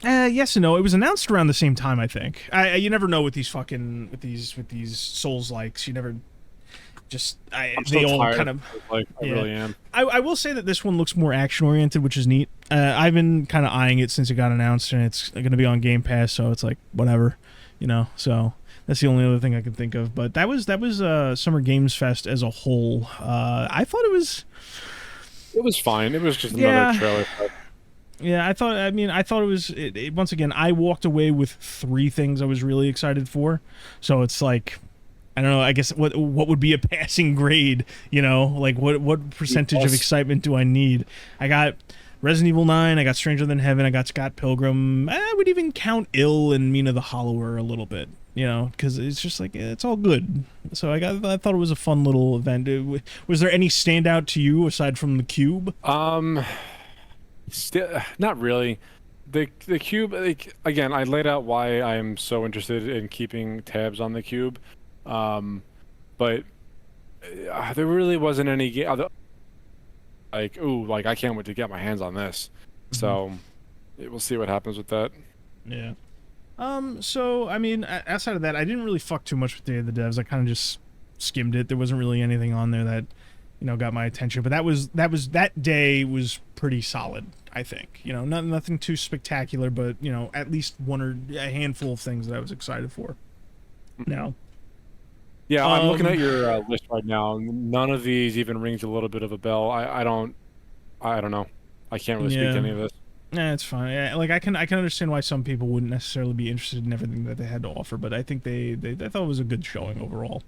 Yes and no. It was announced around the same time, I think. You never know with these Souls likes. You never they all kind of like I really am. I will say that this one looks more action oriented, which is neat. I've been kind of eyeing it since it got announced, and it's going to be on Game Pass, so it's like whatever, you know. So that's the only other thing I can think of. But that was Summer Games Fest as a whole. I thought it was fine. It was just another trailer. Yeah, I thought it was once again, I walked away with 3 things I was really excited for. So it's like, I don't know, I guess what would be a passing grade, you know? Like what percentage of excitement do I need? I got Resident Evil 9, I got Stranger Than Heaven, I got Scott Pilgrim. I would even count Ill and Mina the Hollower a little bit, you know, because it's just like, it's all good. So I thought it was a fun little event. Was there any standout to you aside from the Cube? Not really. The Cube, like, again, I laid out why I'm so interested in keeping tabs on the Cube, but there really wasn't any like, ooh, like I can't wait to get my hands on this. So we'll see what happens with that. Yeah. So I mean, outside of that, I didn't really fuck too much with Day of the Devs. I kind of just skimmed it. There wasn't really anything on there that, you know, got my attention. But that day was pretty solid, I think. You know, nothing too spectacular, but, you know, at least one or a handful of things that I was excited for. Now. Yeah, I'm looking at your list right now. None of these even rings a little bit of a bell. I don't know. I can't really speak to any of this. Yeah, it's fine. Yeah, like I can understand why some people wouldn't necessarily be interested in everything that they had to offer, but I think they thought it was a good showing overall.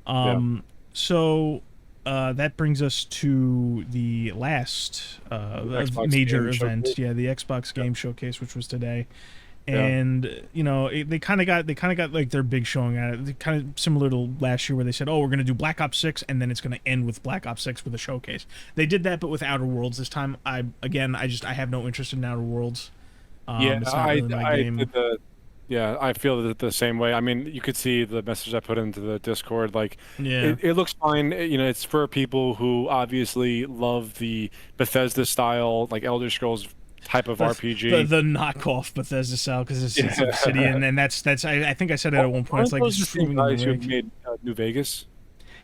Yeah. So that brings us to the last Xbox major game event. showcase. Yeah, the Xbox Yeah. Game Showcase, which was today. Yeah. And they kind of got like their big showing at it, kind of similar to last year where they said, "Oh, we're gonna do Black Ops 6, and then it's gonna end with Black Ops 6 with a showcase." They did that, but with Outer Worlds this time. I have no interest in Outer Worlds. Yeah, It's not really my I game. did the yeah, I feel the same way. I mean, you could see the message I put into the Discord. Like, Yeah, it looks fine. You know, it's for people who obviously love the Bethesda style, like Elder Scrolls type of the RPG. knockoff Bethesda style because it's Yeah. Obsidian, and that's I think I said it at one point. It's Aren't like those it's the same screwing in guys the who rig. made New Vegas?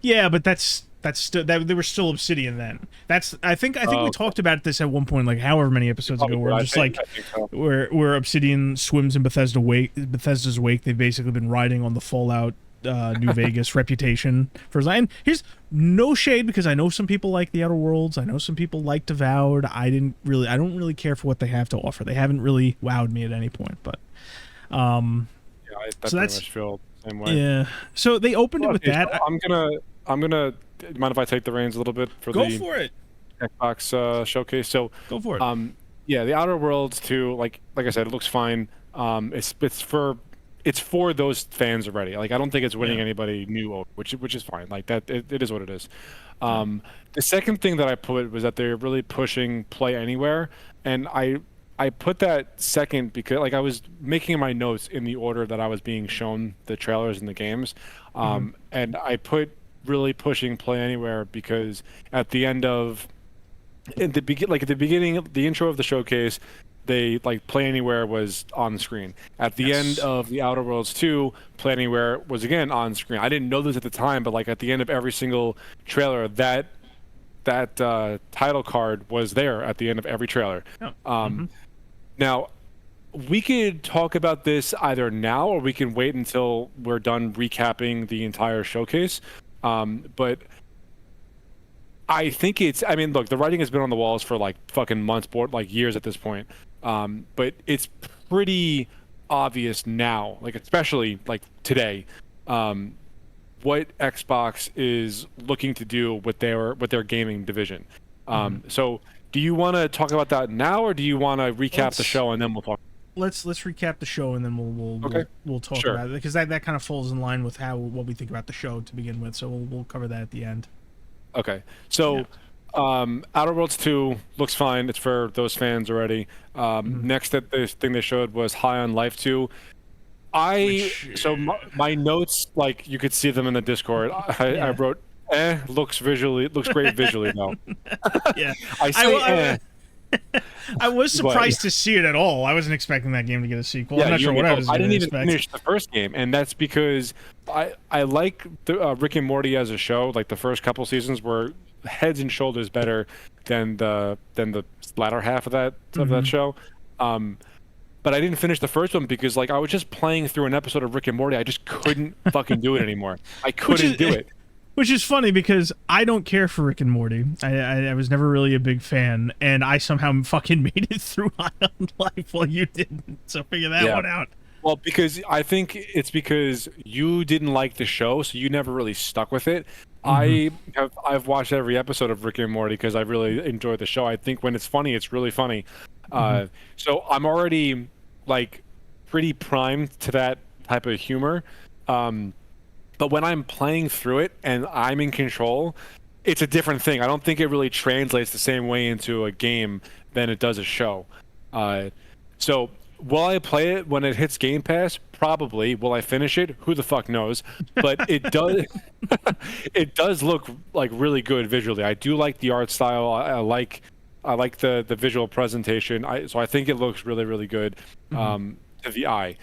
Yeah, but that's still they were still Obsidian then. That's I think we Oh, talked about this at one point, like however many episodes ago, probably where did. I'm just like I think so. where Obsidian swims in Bethesda's wake. They've basically been riding on the Fallout New Vegas reputation for Zion. Here's no shade because I know some people like the Outer Worlds. I know some people like Devoured. I don't really care for what they have to offer. They haven't really wowed me at any point, but Yeah, I so pretty that's much feel the same way. yeah. So they opened it with Okay, that. so I'm gonna mind if I take the reins a little bit for Go the for it. Xbox showcase. So, Go for it. yeah, the Outer Worlds too. Like I said, it looks fine. It's for those fans already. Like, I don't think it's winning Yeah. anybody new over, which is fine. Like that, it is what it is. The second thing that I put was that they're really pushing Play Anywhere, and I put that second because like I was making my notes in the order that I was being shown the trailers and the games, and I put really pushing Play Anywhere because at the end of at the beginning, the intro of the showcase, they like Play Anywhere was on the screen. At the end Yes. of the Outer Worlds 2, Play Anywhere was again on screen. I didn't know this at the time, but like at the end of every single trailer, that title card was there at the end of every trailer. Oh. Now, we could talk about this either now or we can wait until we're done recapping the entire showcase. But I think I mean, look, the writing has been on the walls for like fucking months, like years at this point. But it's pretty obvious now, like especially like today, what Xbox is looking to do with their gaming division. So do you want to talk about that now, or do you want to recap the show and then we'll talk? Let's recap the show and then Okay. we'll talk Sure. about it because that kind of falls in line with what we think about the show to begin with. So we'll cover that at the end. Okay. So, Outer Worlds 2 looks fine. It's for those fans already. Next, that this thing they showed was High on Life 2. My notes, like you could see them in the Discord. I wrote, looks great visually though. Yeah, I say, I was surprised to see it at all. I wasn't expecting that game to get a sequel. I'm not sure what I was going to didn't even expect. finish the first game, and that's because I like the Rick and Morty as a show. Like the first couple seasons were heads and shoulders better than the latter half of that show. But I didn't finish the first one because like I was just playing through an episode of Rick and Morty. I just couldn't fucking do it anymore. I couldn't do it. Which is funny because I don't care for Rick and Morty. I was never really a big fan, and I somehow fucking made it through High on Life while you didn't. So figure that one out. Well, because I think it's because you didn't like the show, so you never really stuck with it. I've watched every episode of Rick and Morty because I really enjoy the show. I think when it's funny, it's really funny. So I'm already like pretty primed to that type of humor. But when I'm playing through it and I'm in control, it's a different thing. I don't think it really translates the same way into a game than it does a show. So will I play it when it hits Game Pass? Probably. Will I finish it? Who the fuck knows? But it does it does look like really good visually. I do like the art style. I like the visual presentation. So I think it looks really, really good to the eye.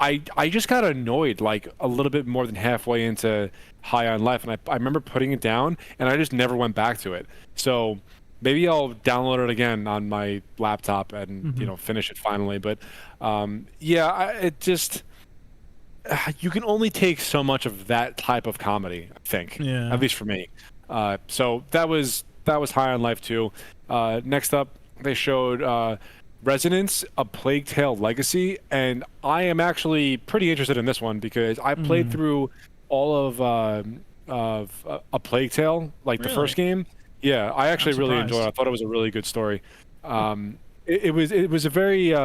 I just got annoyed like a little bit more than halfway into High on Life, and I remember putting it down, and I just never went back to it. So maybe I'll download it again on my laptop and finish it finally. But it just you can only take so much of that type of comedy, I think. Yeah. At least for me. So that was High on Life 2. Next up, they showed Resonance, A Plague Tale Legacy, and I am actually pretty interested in this one because I played Mm, through all of A Plague Tale, like the really? first game. Yeah, I I'm actually really enjoyed it. surprised. I thought it was a really good story. It was a very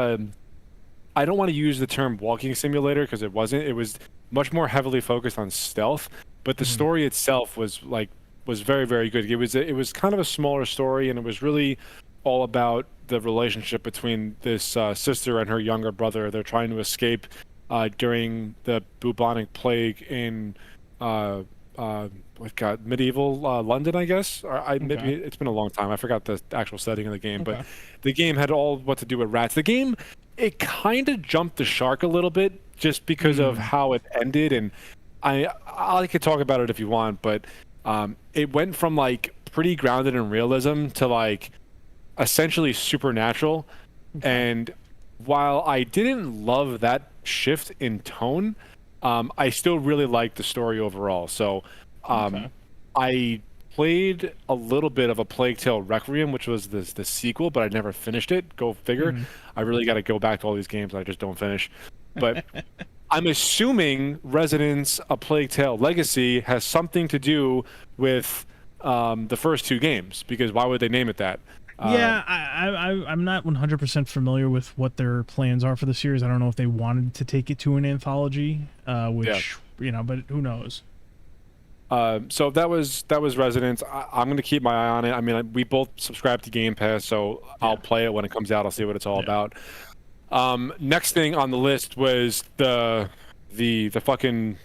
I don't want to use the term walking simulator because it wasn't. It was much more heavily focused on stealth, but the Mhm. story itself was very very good. It was kind of a smaller story, and it was really all about the relationship between this sister and her younger brother. They're trying to escape during the bubonic plague in uh, what God, medieval London, I guess. Or maybe Okay. it's been a long time. I forgot the actual setting of the game, but Okay. the game had all what to do with rats. The game, it kind of jumped the shark a little bit just because of Mm. how it ended, and I could talk about it if you want, but it went from like pretty grounded in realism to like essentially supernatural. Okay. And while I didn't love that shift in tone, I still really liked the story overall. So Okay. I played a little bit of A Plague Tale Requiem, which was the sequel, but I never finished it. Go figure. Mhm. I really got to go back to all these games I just don't finish. But I'm assuming Resonance, A Plague Tale Legacy has something to do with the first two games, because why would they name it that? Uh, Yeah, I'm not 100% familiar with what their plans are for the series. I don't know if they wanted to take it to an anthology, yeah. which but who knows? So that was Resonance. I'm gonna keep my eye on it. I mean, we both subscribe to Game Pass, so I'll Yeah. play it when it comes out. I'll see what it's all Yeah. about. Next thing on the list was the fucking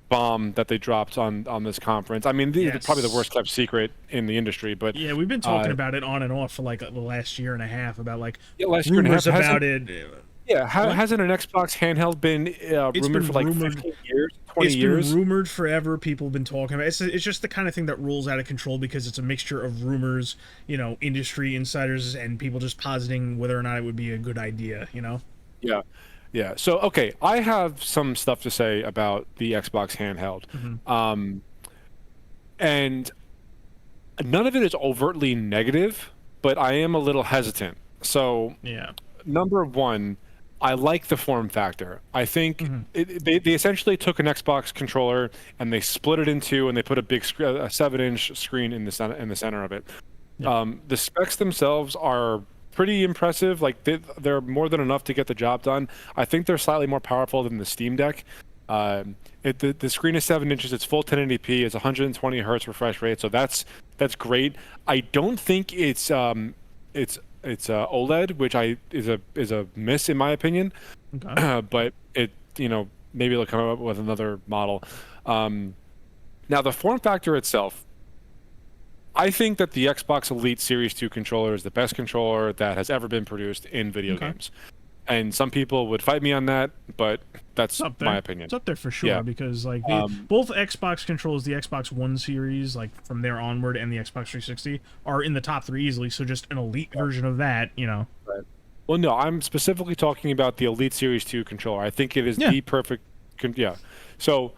bomb that they dropped on this conference. I mean, probably the Yes. worst kept secret in the industry, but Yeah, we've been talking uh, about it on and off for like the last year and a half about like yeah, last year and a half rumors hasn't. about it. Yeah, What? hasn't an Xbox handheld been It's rumored for been like rumored 15 years, 20 It's been years? rumored forever. People have been talking about it. It's just the kind of thing that rolls out of control because it's a mixture of rumors, industry insiders, and people just positing whether or not it would be a good idea. Yeah. Yeah. So, okay, I have some stuff to say about the Xbox handheld. Hmm. Um, and none of it is overtly negative, but I am a little hesitant. So, Yeah. number one, I like the form factor. I think Hmm. they essentially took an Xbox controller and they split it in two, and they put a big a 7-inch screen in the center of it. Yeah. The specs themselves are pretty impressive. Like they're more than enough to get the job done. I think they're slightly more powerful than the Steam Deck. The screen is 7 inches. It's full 1080p. It's 120 hertz refresh rate, so that's great. I don't think it's OLED, which is a miss in my opinion. Okay. But maybe they'll come up with another model. Um, Now the form factor itself, I think that the Xbox Elite Series 2 controller is the best controller that has ever been produced in video Okay. games. And some people would fight me on that, but It's that's up my there. opinion. It's up there for Yeah. sure because like the Um, both Xbox controls, the Xbox One series, like from there onward, and the Xbox 360 are in the top three easily. So just an elite version of that. right. Well, no, I'm specifically talking about the Elite Series 2 controller. I think it is Yeah. the perfect. Yeah. So,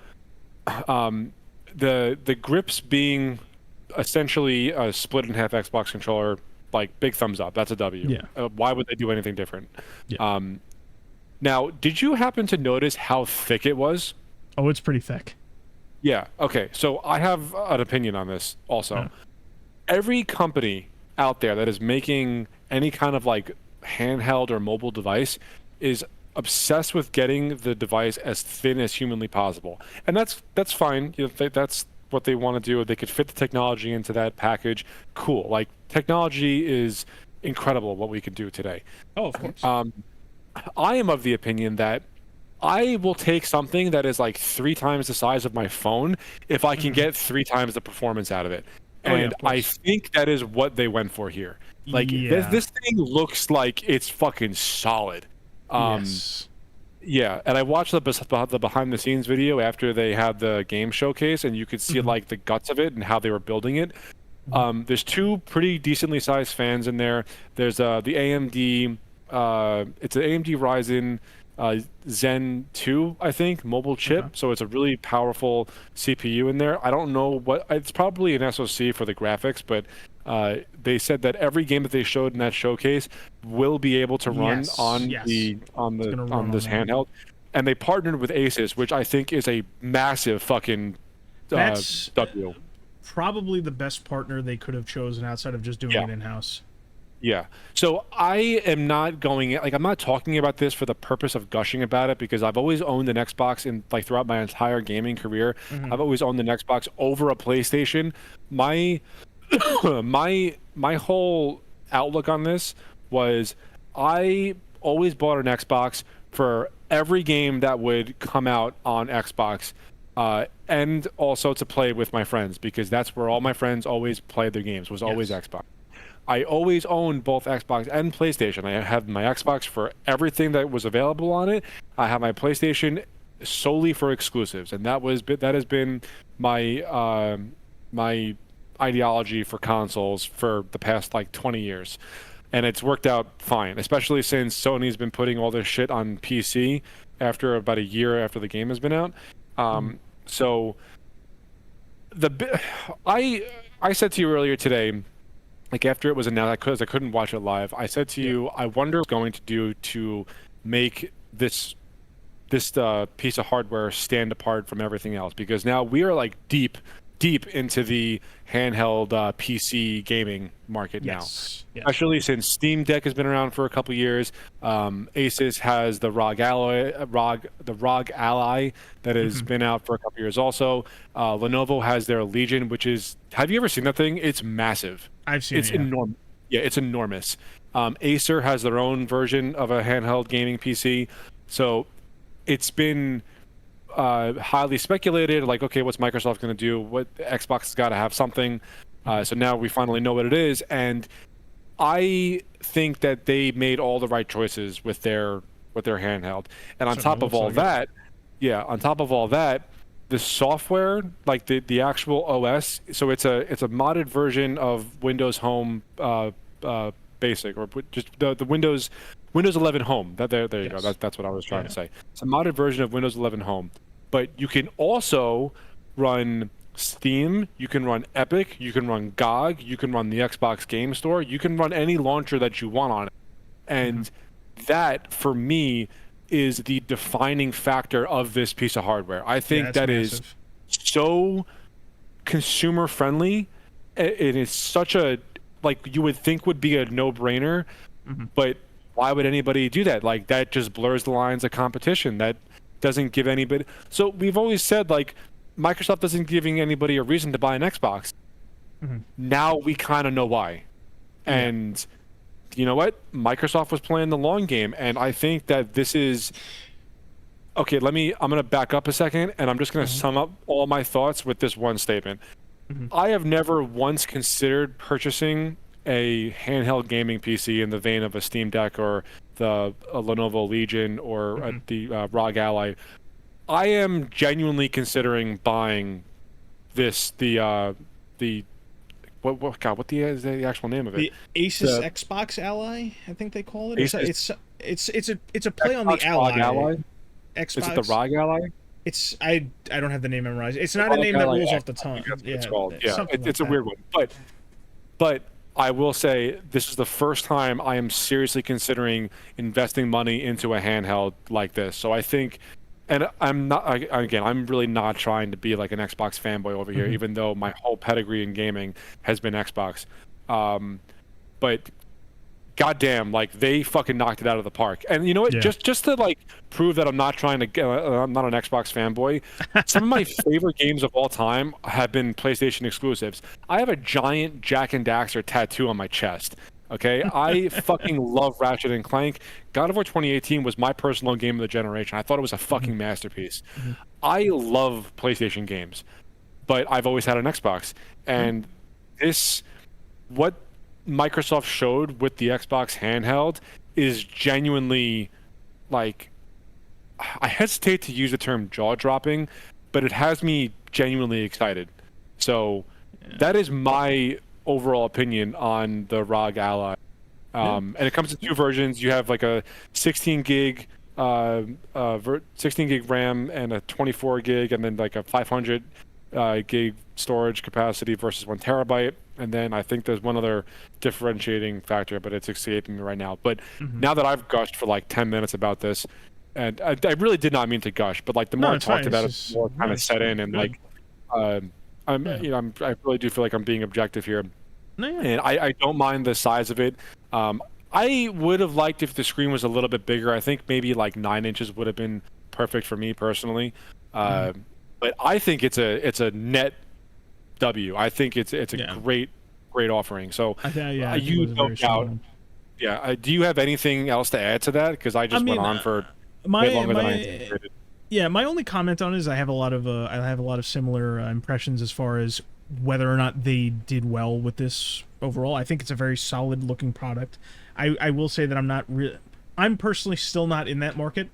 um, the grips being essentially a split in half Xbox controller, like big thumbs up. That's a W. Yeah. Why would they do anything different? Yeah. Um, Now, did you happen to notice how thick it was? Oh, it's pretty thick. Yeah. Okay. So I have an opinion on this also. Yeah. Every company out there that is making any kind of like handheld or mobile device is obsessed with getting the device as thin as humanly possible, and that's fine. That's what they want to do. They could fit the technology into that package. Cool. Like technology is incredible what we can do today. Oh, of course. I am of the opinion that I will take something that is like 3 times the size of my phone if I can Mhm. get 3 times the performance out of it. Oh yeah, And of I course. think that is what they went for here. Like this, Yeah. this thing looks like it's fucking solid. Um, Yes. yeah, and I watched the behind the scenes video after they had the game showcase, and you could see Mhm. like the guts of it and how they were building it. Mhm. There's two pretty decently sized fans in there. There's the AMD. It's an AMD Ryzen Zen 2, I think, mobile chip. Okay. So it's a really powerful CPU in there. I don't know what, it's probably an SoC for the graphics, but they said that every game that they showed in that showcase will be able to run Yes. Yes. It's gonna run on on this there. handheld. And they partnered with Asus, which I think is a massive fucking That's W. probably the best partner they could have chosen outside of just doing Yeah. it in house. Yeah. So I am not going, like, I'm not talking about this for the purpose of gushing about it, because I've always owned an Xbox in, like, throughout my entire gaming career. I've always owned an Xbox over a PlayStation. My my whole outlook on this was, I always bought an Xbox for every game that would come out on Xbox, and also to play with my friends, because that's where all my friends always played their games, was always Yes. Xbox. I always owned both Xbox and PlayStation. I have my Xbox for everything that was available on it. I have my PlayStation solely for exclusives, and that has been my my ideology for consoles for the past like 20 years. And it's worked out fine, especially since Sony's been putting all this shit on PC after about a year after the game has been out. So I said to you earlier today, like after it was announced, I couldn't watch it live. I said to you, I wonder what it's going to do to make this piece of hardware stand apart from everything else, because now we are like deep into the handheld PC gaming market now. Yes. Especially since Steam Deck has been around for a couple years. Asus has the ROG Ally that has been out for a couple years also. Lenovo has their Legion, which is, have you ever seen that thing? It's massive. I've seen It's it. Yeah. enormous. Yeah, it's enormous. Acer has their own version of a handheld gaming PC. So it's been highly speculated, like, okay, what's Microsoft going to do? What Xbox has got to have something. So now we finally know what it is, and I think that they made all the right choices with their handheld. And on Certainly top of looks all like it. that, yeah, on top of all that, the software, like the actual OS, so it's a modded version of Windows Home Basic, or just the Windows 11 Home. There you go. Yes. That's what I was trying Yeah. to say. It's a modded version of Windows 11 Home, but you can also run Steam, you can run Epic, you can run GOG, you can run the Xbox Game Store, you can run any launcher that you want on it. And that, for me, is the defining factor of this piece of hardware. I think it's that is massive. so consumer friendly. It is such a, like, you would think would be a no-brainer, but why would anybody do that? Like, that just blurs the lines of competition. That doesn't give anybody. So we've always said, like, Microsoft isn't giving anybody a reason to buy an Xbox. Now we kind of know why. And you know what? Microsoft was playing the long game, and I think that this is okay. I'm going to back up a second, and I'm just going to sum up all my thoughts with this one statement. I have never once considered purchasing a handheld gaming PC in the vein of a Steam Deck or the Lenovo Legion or the ROG Ally. I am genuinely considering buying this, what is the actual name of it? The Asus The- Xbox Ally, I think they call it. Asus- It's a play on the Xbox ROG Ally. Is Xbox. it the ROG Ally? It's I don't have the name memorized. It's not a ROG name that Ally rolls X, off the tongue. I think that's what Yeah, it's called. Yeah, something it's a like weird one. But I will say this is the first time I am seriously considering investing money into a handheld like this. So I think, and I'm really not trying to be like an Xbox fanboy over here, even though my whole pedigree in gaming has been Xbox. But goddamn, like, they fucking knocked it out of the park. And you know what? Yeah. Just to like prove that I'm not trying to get, I'm not an Xbox fanboy. Some of my favorite games of all time have been PlayStation exclusives. I have a giant Jack and Daxter tattoo on my chest. Okay, I fucking love Ratchet and Clank. God of War 2018 was my personal game of the generation. I thought it was a fucking masterpiece. I love PlayStation games, but I've always had an Xbox. And what Microsoft showed with the Xbox handheld is genuinely, like, I hesitate to use the term jaw-dropping, but it has me genuinely excited. So that is my overall opinion on the ROG Ally. And it comes in two versions. You have like a 16 gig 16 gig RAM and a 24 gig, and then like a 500 gig storage capacity versus 1 TB. And then I think there's one other differentiating factor, but it's escaping me right now. But Mhm. now that I've gushed for like 10 minutes about this, and I really did not mean to gush, but like the more No, I it's fine. talked It's about it, just the more kind no, of it's set in, and good. like I'm Yeah. I really do feel like I'm being objective here, No, yeah. and I don't mind the size of it. I would have liked if the screen was a little bit bigger. I think maybe like 9 inches would have been perfect for me personally. Mhm. Uh, but I think it's a net W. I think it's a Yeah. great offering. So I think it you was a no very strong doubt, one. yeah. Do you have anything else to add to that? Because I I just went mean, on for way my longer than I my anticipated. yeah, my only comment on it is I have a lot of similar impressions as far as whether or not they did well with this overall. I think it's a very solid looking product. I will say that I'm personally still not in that market.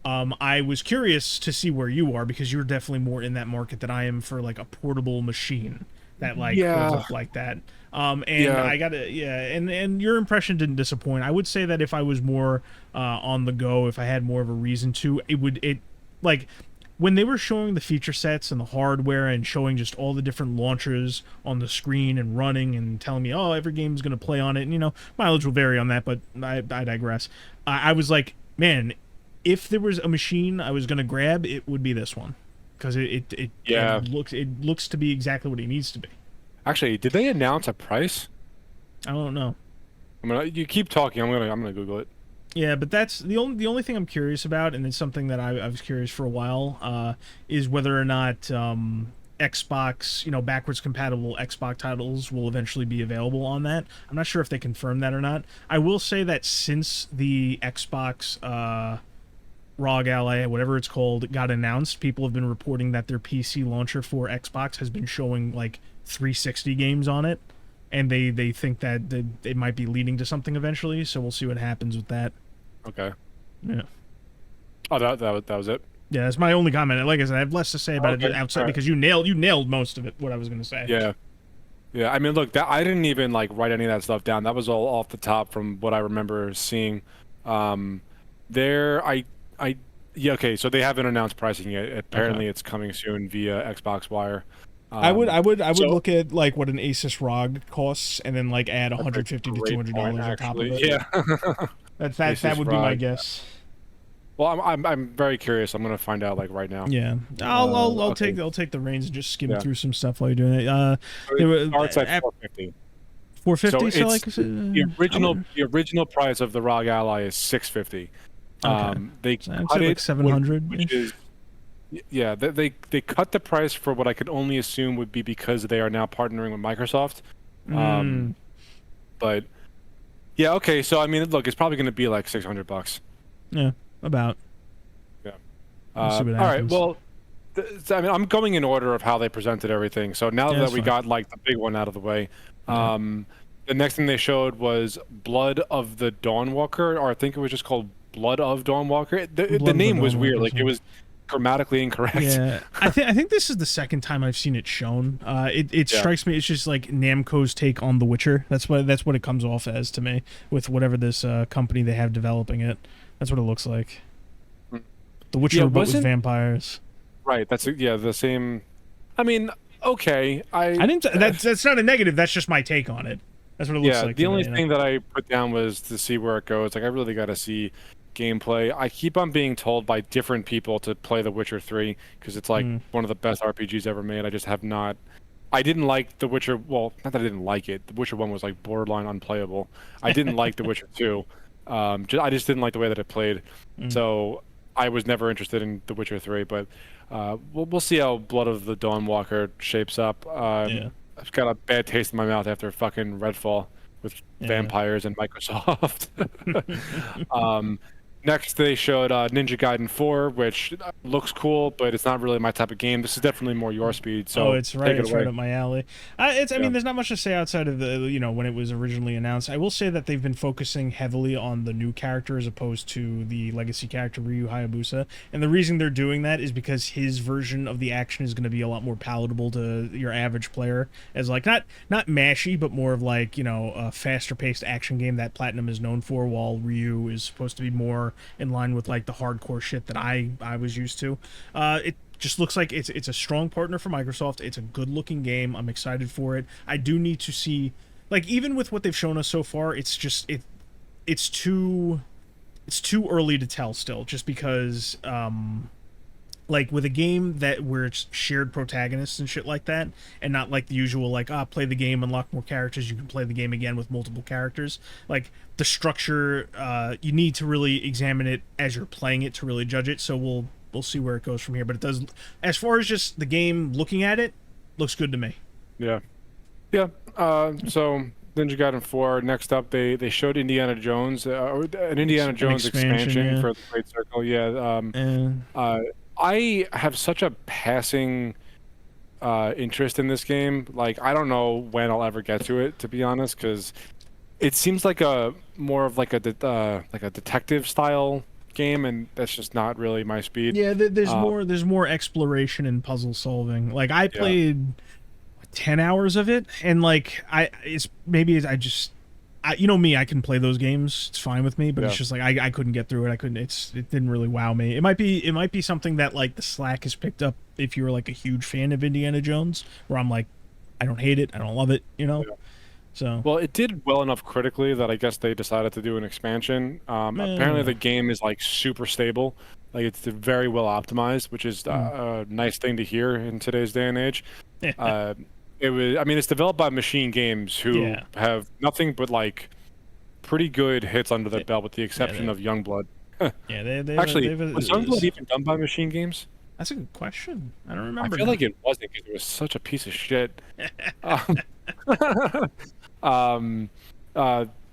I was curious to see where you are because you're definitely more in that market than I am for like a portable machine that like holds Yeah, up like that. And yeah. I gotta, yeah, and your impression didn't disappoint. I would say that if I was more on the go, if I had more of a reason to, it like when they were showing the feature sets and the hardware and showing just all the different launchers on the screen and running and telling me, oh, every game's gonna play on it. And, mileage will vary on that, but I digress. I was like, man, if there was a machine I was gonna grab, it would be this one because Yeah. it looks to be exactly what it needs to be. Actually, did they announce a price? I don't know. You keep talking. I'm gonna Google it. Yeah, but that's the only thing I'm curious about, and it's something that I was curious for a while, is whether or not Xbox, backwards compatible Xbox titles will eventually be available on that. I'm not sure if they confirmed that or not. I will say that since the Xbox ROG Ally, whatever it's called, got announced, people have been reporting that their PC launcher for Xbox has been showing like 360 games on it, and they think that it might be leading to something eventually. So we'll see what happens with that. Okay. Yeah. Oh, that was it. Yeah, that's my only comment. Like I said, I have less to say about Okay. it outside All right. because you nailed most of it. What I was gonna say. Yeah. Yeah. I mean, look, that I didn't even like write any of that stuff down. That was all off the top from what I remember seeing. Um, there, I, yeah. Okay. So they haven't announced pricing yet. Okay. Apparently, it's coming soon via Xbox Wire. I would So look at like what an Asus ROG costs, and then like add that's a 150 to great point, 200 on top of actually. it. Yeah. That Asus would be my ROG. guess. Well, I'm very curious. I'm gonna find out like right now. Yeah, I'll Okay. take the reins and just skim Yeah. through some stuff while you're doing it. So There it were starts at 450. So 450. So it's like I said, the original price of the ROG Ally is 650. okay, They so I'd cut say like it, 700 which ish. is yeah. They cut the price for what I could only assume would be because they are now partnering with Microsoft. Mm, But yeah, okay. So I mean, look, it's probably going to be like $600. yeah, about. Yeah. We'll see what All right. happens. Well, I mean, I'm going in order of how they presented everything. So now Yeah, that that's we fine. got like the big one out of the way, Okay. the next thing they showed was Blood of the Dawnwalker, or I think it was just called Blood of Dawnwalker. The Blood of the name was Dawn weird. Walkers, Like it yeah. was grammatically incorrect. Yeah, I think this is the second time I've seen it shown. It Yeah. strikes me it's just like Namco's take on The Witcher. That's what it comes off as to me with whatever this company they have developing it. That's what it looks like. Mm. The Witcher Yeah, but with wasn't vampires. right. That's yeah the same. I mean, okay. I didn't. That's not a negative. That's just my take on it. That's what it looks Yeah, like the to only me. thing that I put down was to see where it goes. Like, I really got to see gameplay. I keep on being told by different people to play The Witcher 3 because it's like Mm. one of the best RPGs ever made. I just have not. I didn't like The Witcher. Well, not that I didn't like it. The Witcher 1 was like borderline unplayable. I didn't like The Witcher 2. I just didn't like the way that it played. Mm. So I was never interested in The Witcher 3. But we'll see how Blood of the Dawnwalker shapes up. Yeah. I've got a bad taste in my mouth after fucking Redfall with Yeah. vampires and Microsoft. um, Next, they showed Ninja Gaiden 4, which looks cool, but it's not really my type of game. This is definitely more your speed, Oh, so it's right. take it It's right away. up my alley. I Yeah. mean, there's not much to say outside of the, when it was originally announced. I will say that they've been focusing heavily on the new character as opposed to the legacy character Ryu Hayabusa. And the reason they're doing that is because his version of the action is going to be a lot more palatable to your average player, as like not mashy, but more of like a faster paced action game that Platinum is known for, while Ryu is supposed to be more in line with like the hardcore shit that I was used to. It just looks like it's a strong partner for Microsoft. It's a good looking game. I'm excited for it. I do need to see, like, even with what they've shown us so far, it's too early to tell still, just because like with a game where it's shared protagonists and shit like that, and not like the usual like play the game, unlock more characters, you can play the game again with multiple characters. Like the structure, you need to really examine it as you're playing it to really judge it. So we'll see where it goes from here. But it does, as far as just the game, looking at it, looks good to me. Yeah. So Ninja Gaiden 4. Next up, they showed Indiana Jones, an Indiana Jones expansion for the Great Circle. Yeah. I have such a passing interest in this game. Like, I don't know when I'll ever get to it, to be honest, because it seems like more of like a detective style game, and that's just not really my speed. Yeah, there's more exploration and puzzle solving. Like I played 10 hours of it, and like you know me, I can play those games, it's fine with me, but it's just like I couldn't get through it. It didn't really wow me. It might be something that like the Slack has picked up if you're like a huge fan of Indiana Jones, where I'm like, I don't hate it, I don't love it, you know. So well, it did well enough critically that I guess they decided to do an expansion. Apparently the game is like super stable, like it's very well optimized, which is a nice thing to hear in today's day and age. It's developed by Machine Games, who have nothing but like pretty good hits under their belt, with the exception of Youngblood. Was Youngblood even done by Machine Games? That's a good question. I don't remember. I feel like it wasn't, because it was such a piece of shit.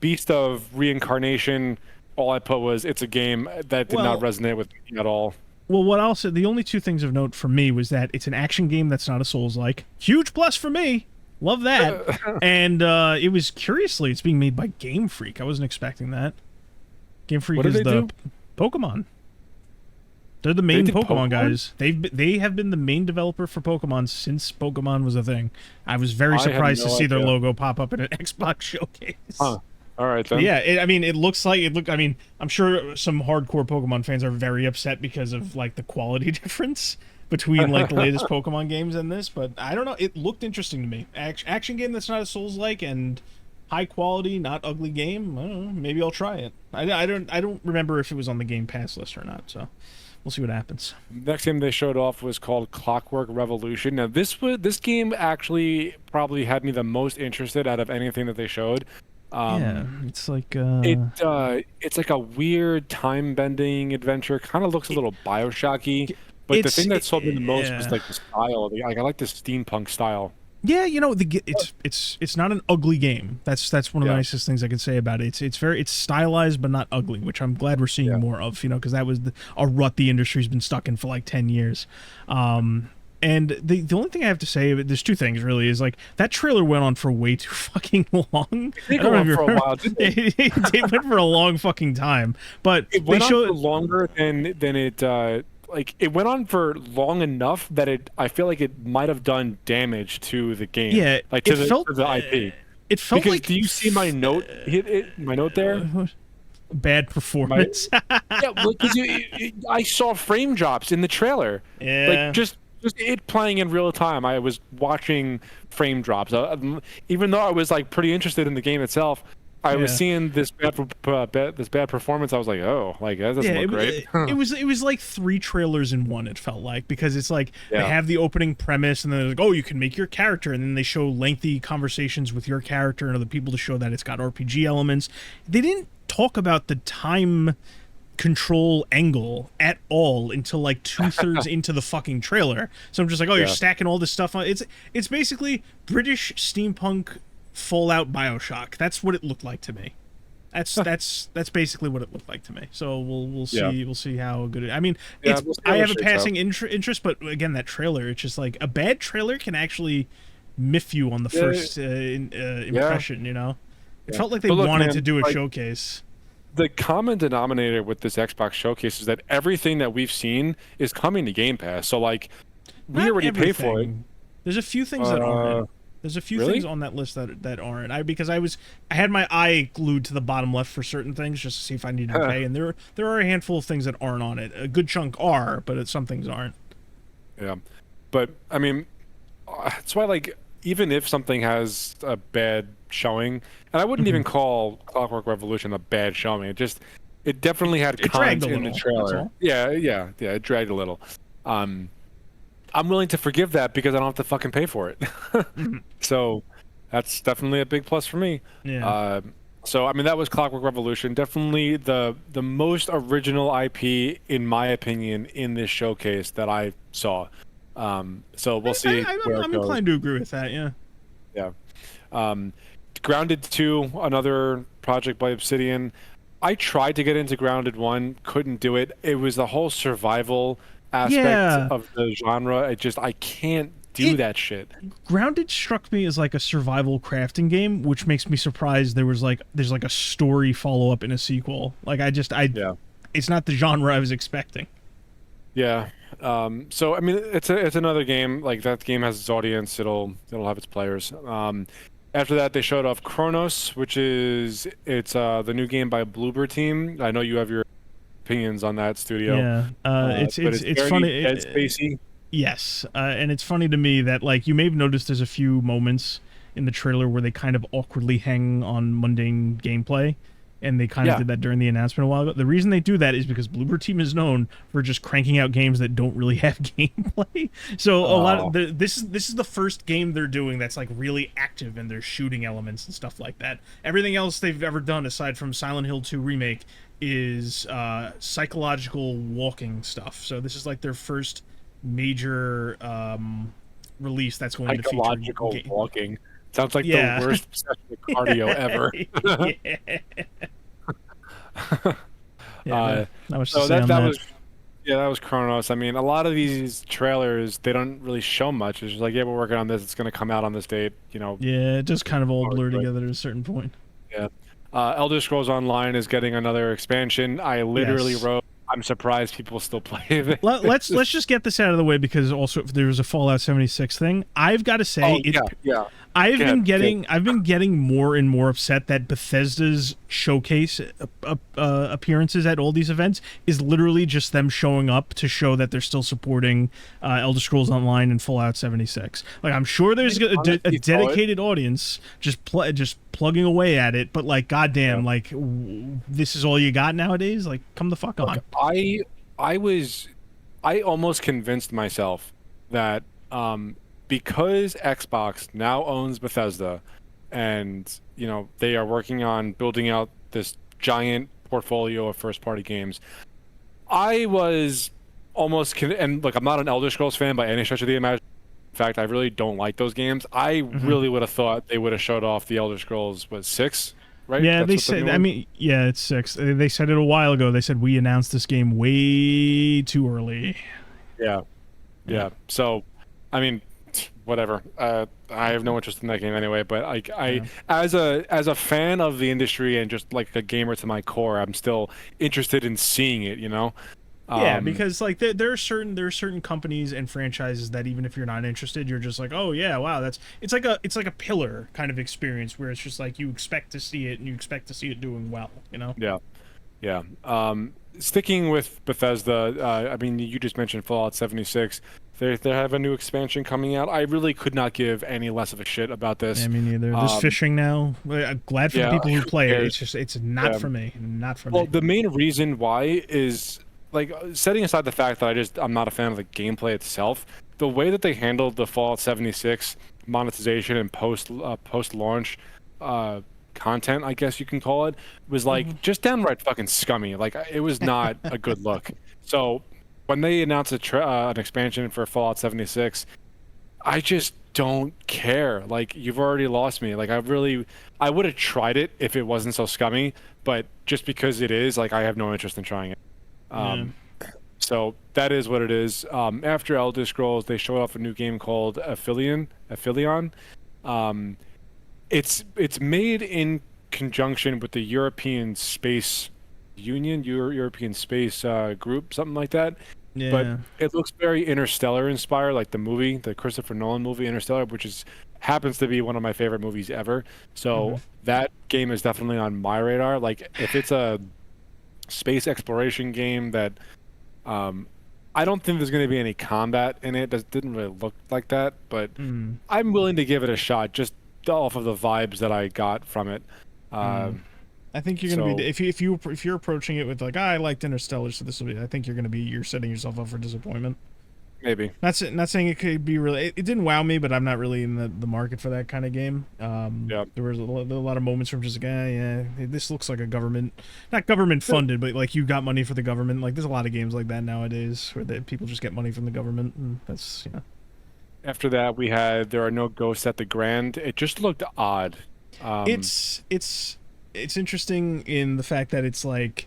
Beast of Reincarnation, all I put was it's a game that did not resonate with me at all. Well, what I'll say, the only two things of note for me was that it's an action game that's not a Souls-like. Huge plus for me. Love that. And it was, curiously, it's being made by Game Freak. I wasn't expecting that. Game Freak is the Pokemon. They're the main Pokemon guys. They have been the main developer for Pokemon since Pokemon was a thing. I was very surprised to see their logo pop up in an Xbox showcase. Huh. All right, then. Yeah, it looks like I'm sure some hardcore Pokemon fans are very upset because of like the quality difference between like the latest Pokemon games and this, but I don't know. It looked interesting to me. Action game that's not a Souls-like and high quality, not ugly game. I don't know. Maybe I'll try it. I don't remember if it was on the Game Pass list or not. So we'll see what happens. Next game they showed off was called Clockwork Revolution. Now this game actually probably had me the most interested out of anything that they showed. It's like it's like a weird time-bending adventure. Kind of looks a little Bioshocky, but the thing that sold me the most was like the style. Like, I like the steampunk style. Yeah, you know, it's not an ugly game. That's one of the nicest things I can say about it. It's stylized but not ugly, which I'm glad we're seeing more of. You know, because that was a rut the industry's been stuck in for like 10 years. And the only thing I have to say, there's two things really, is like that trailer went on for way too fucking long. They go on for a while, didn't they? It went for a long fucking time, but it went on for longer than it. Like, it went on for long enough that I feel like it might have done damage to the game. Yeah, like to the IP. It felt because like. Do you see my note? My note there. Bad performance. Because I saw frame drops in the trailer. Yeah. Like just it playing in real time. I was watching frame drops. Even though I was like pretty interested in the game itself, I was seeing this bad performance. I was like, oh, like that doesn't look great. It was like 3 trailers in one. It felt like, because it's like they have the opening premise, and then they're like, oh, you can make your character, and then they show lengthy conversations with your character and other people to show that it's got RPG elements. They didn't talk about the time control angle at all until like 2/3 into the fucking trailer. So I'm just like, oh, you're stacking all this stuff on. It's basically British steampunk Fallout Bioshock. That's what it looked like to me. That's basically what it looked like to me. So we'll see how good it. I mean, I have a passing interest, but again, that trailer, it's just like a bad trailer can actually miff you on the first impression. You know, it felt like they wanted to do a showcase. The common denominator with this Xbox showcase is that everything that we've seen is coming to Game Pass. So like, we already pay for it. There's a few things that aren't. There's a few things Really? on that list that aren't. I had my eye glued to the bottom left for certain things just to see if I needed to pay, and there are a handful of things that aren't on it. A good chunk are, but some things aren't. Yeah, but I mean, that's why like even if something has a bad showing, and I wouldn't even call Clockwork Revolution a bad showing. It definitely had It dragged a content in the little. That's trailer. all. Yeah. It dragged a little. Um, I'm willing to forgive that because I don't have to fucking pay for it. So that's definitely a big plus for me. Yeah. So I mean that was Clockwork Revolution, definitely the most original IP in my opinion in this showcase that I saw. So we'll see where it I'm goes. inclined to agree with that. Yeah. Yeah. Um, Grounded 2, another project by Obsidian. I tried to get into Grounded 1, couldn't do it. It was the whole survival aspect Yeah. of the genre. I can't do that shit. Grounded struck me as like a survival crafting game, which makes me surprised there's like a story follow up in a sequel. Like Yeah. it's not the genre I was expecting. Yeah. So I mean, it's another game. Like that game has its audience. It'll have its players. After that, they showed off Chronos, which is the new game by Bloober Team. I know you have your opinions on that studio. Yeah. It's But it's very funny. Dead Spacey. Yes, and it's funny to me that like you may have noticed there's a few moments in the trailer where they kind of awkwardly hang on mundane gameplay, and they kind of Yeah. did that during the announcement a while ago. The reason they do that is because Bloober Team is known for just cranking out games that don't really have gameplay. So a lot of this is the first game they're doing that's like really active in their shooting elements and stuff like that. Everything else they've ever done aside from Silent Hill 2 remake is psychological walking stuff. So this is like their first major release that's going to feature Psychological walking. Sounds like the worst session of cardio ever. Not much to So say on that was Chronos. I mean, a lot of these trailers they don't really show much. It's just like, yeah, we're working on this. It's going to come out on this date. You know. Yeah, it just kind of all blur Right. together at a certain point. Yeah. Elder Scrolls Online is getting another expansion. I literally Yes. wrote, I'm surprised people still play this. Let's just get this out of the way because also if there was a Fallout 76 thing. I've got to say, yeah. I've been getting more and more upset that Bethesda's showcase appearances at all these events is literally just them showing up to show that they're still supporting Elder Scrolls Online and Fallout 76. Like I'm sure there's a dedicated audience just plugging away at it, but like goddamn, like this is all you got nowadays. Like come the fuck on. I almost convinced myself that because Xbox now owns Bethesda, and you know they are working on building out this giant portfolio of first-party games, I was almost and look, I'm not an Elder Scrolls fan by any stretch of the imagination. In fact, I really don't like those games. I really would have thought they would have showed off the Elder Scrolls 6, right? Yeah, That's they what the said. new I one- mean, yeah, it's 6. They said it a while ago. They said we announced this game way too early. Yeah. So, I mean, whatever. I have no interest in that game anyway. But as a fan of the industry and just like a gamer to my core, I'm still interested in seeing it. You know. Yeah, because like there are certain companies and franchises that even if you're not interested, you're just like, oh yeah, wow, it's like a pillar kind of experience where it's just like you expect to see it and you expect to see it doing well. You know. Yeah. Sticking with Bethesda, I mean, you just mentioned Fallout 76. They have a new expansion coming out. I really could not give any less of a shit about this. Yeah, me neither. There's fishing now. I'm glad for the people who play it. It's not for me. Not for me. Well, the main reason why is like setting aside the fact that I'm not a fan of the gameplay itself. The way that they handled the Fallout 76 monetization and post launch content, I guess you can call it, was like just downright fucking scummy. Like it was not a good look. So when they announced an expansion for Fallout 76, I just don't care. Like you've already lost me. Like I would have tried it if it wasn't so scummy, but just because it is, like I have no interest in trying it. So that is what it is. After Elder Scrolls, they showed off a new game called Aphelion. It's made in conjunction with the European Space Union, European Space Group, something like that. but Yeah. it looks very Interstellar inspired, like the movie, the Christopher Nolan movie Interstellar, which is happens to be one of my favorite movies ever. Hmm. So that game is definitely on my radar. Like if it's a space exploration game that um I don't think there's going to be any combat in it. That didn't really look like that, but Mm. I'm willing to give it a shot just off of the vibes that I got from it. Mm. Um, I think you're gonna be so if you're approaching it with like, I liked Interstellar, so this will be. I think you're setting yourself up for disappointment. maybe. Not saying it could be really. It didn't wow me, but I'm not really in the market for that kind of game. Yeah. There was a lot of moments where I'm just like, yeah, this looks like a government, not government funded, but like you got money for the government. Like there's a lot of games like that nowadays where people just get money from the government, and that's After that, we had There Are No Ghosts at the Grand. It just looked odd. Um, It's interesting in the fact that it's like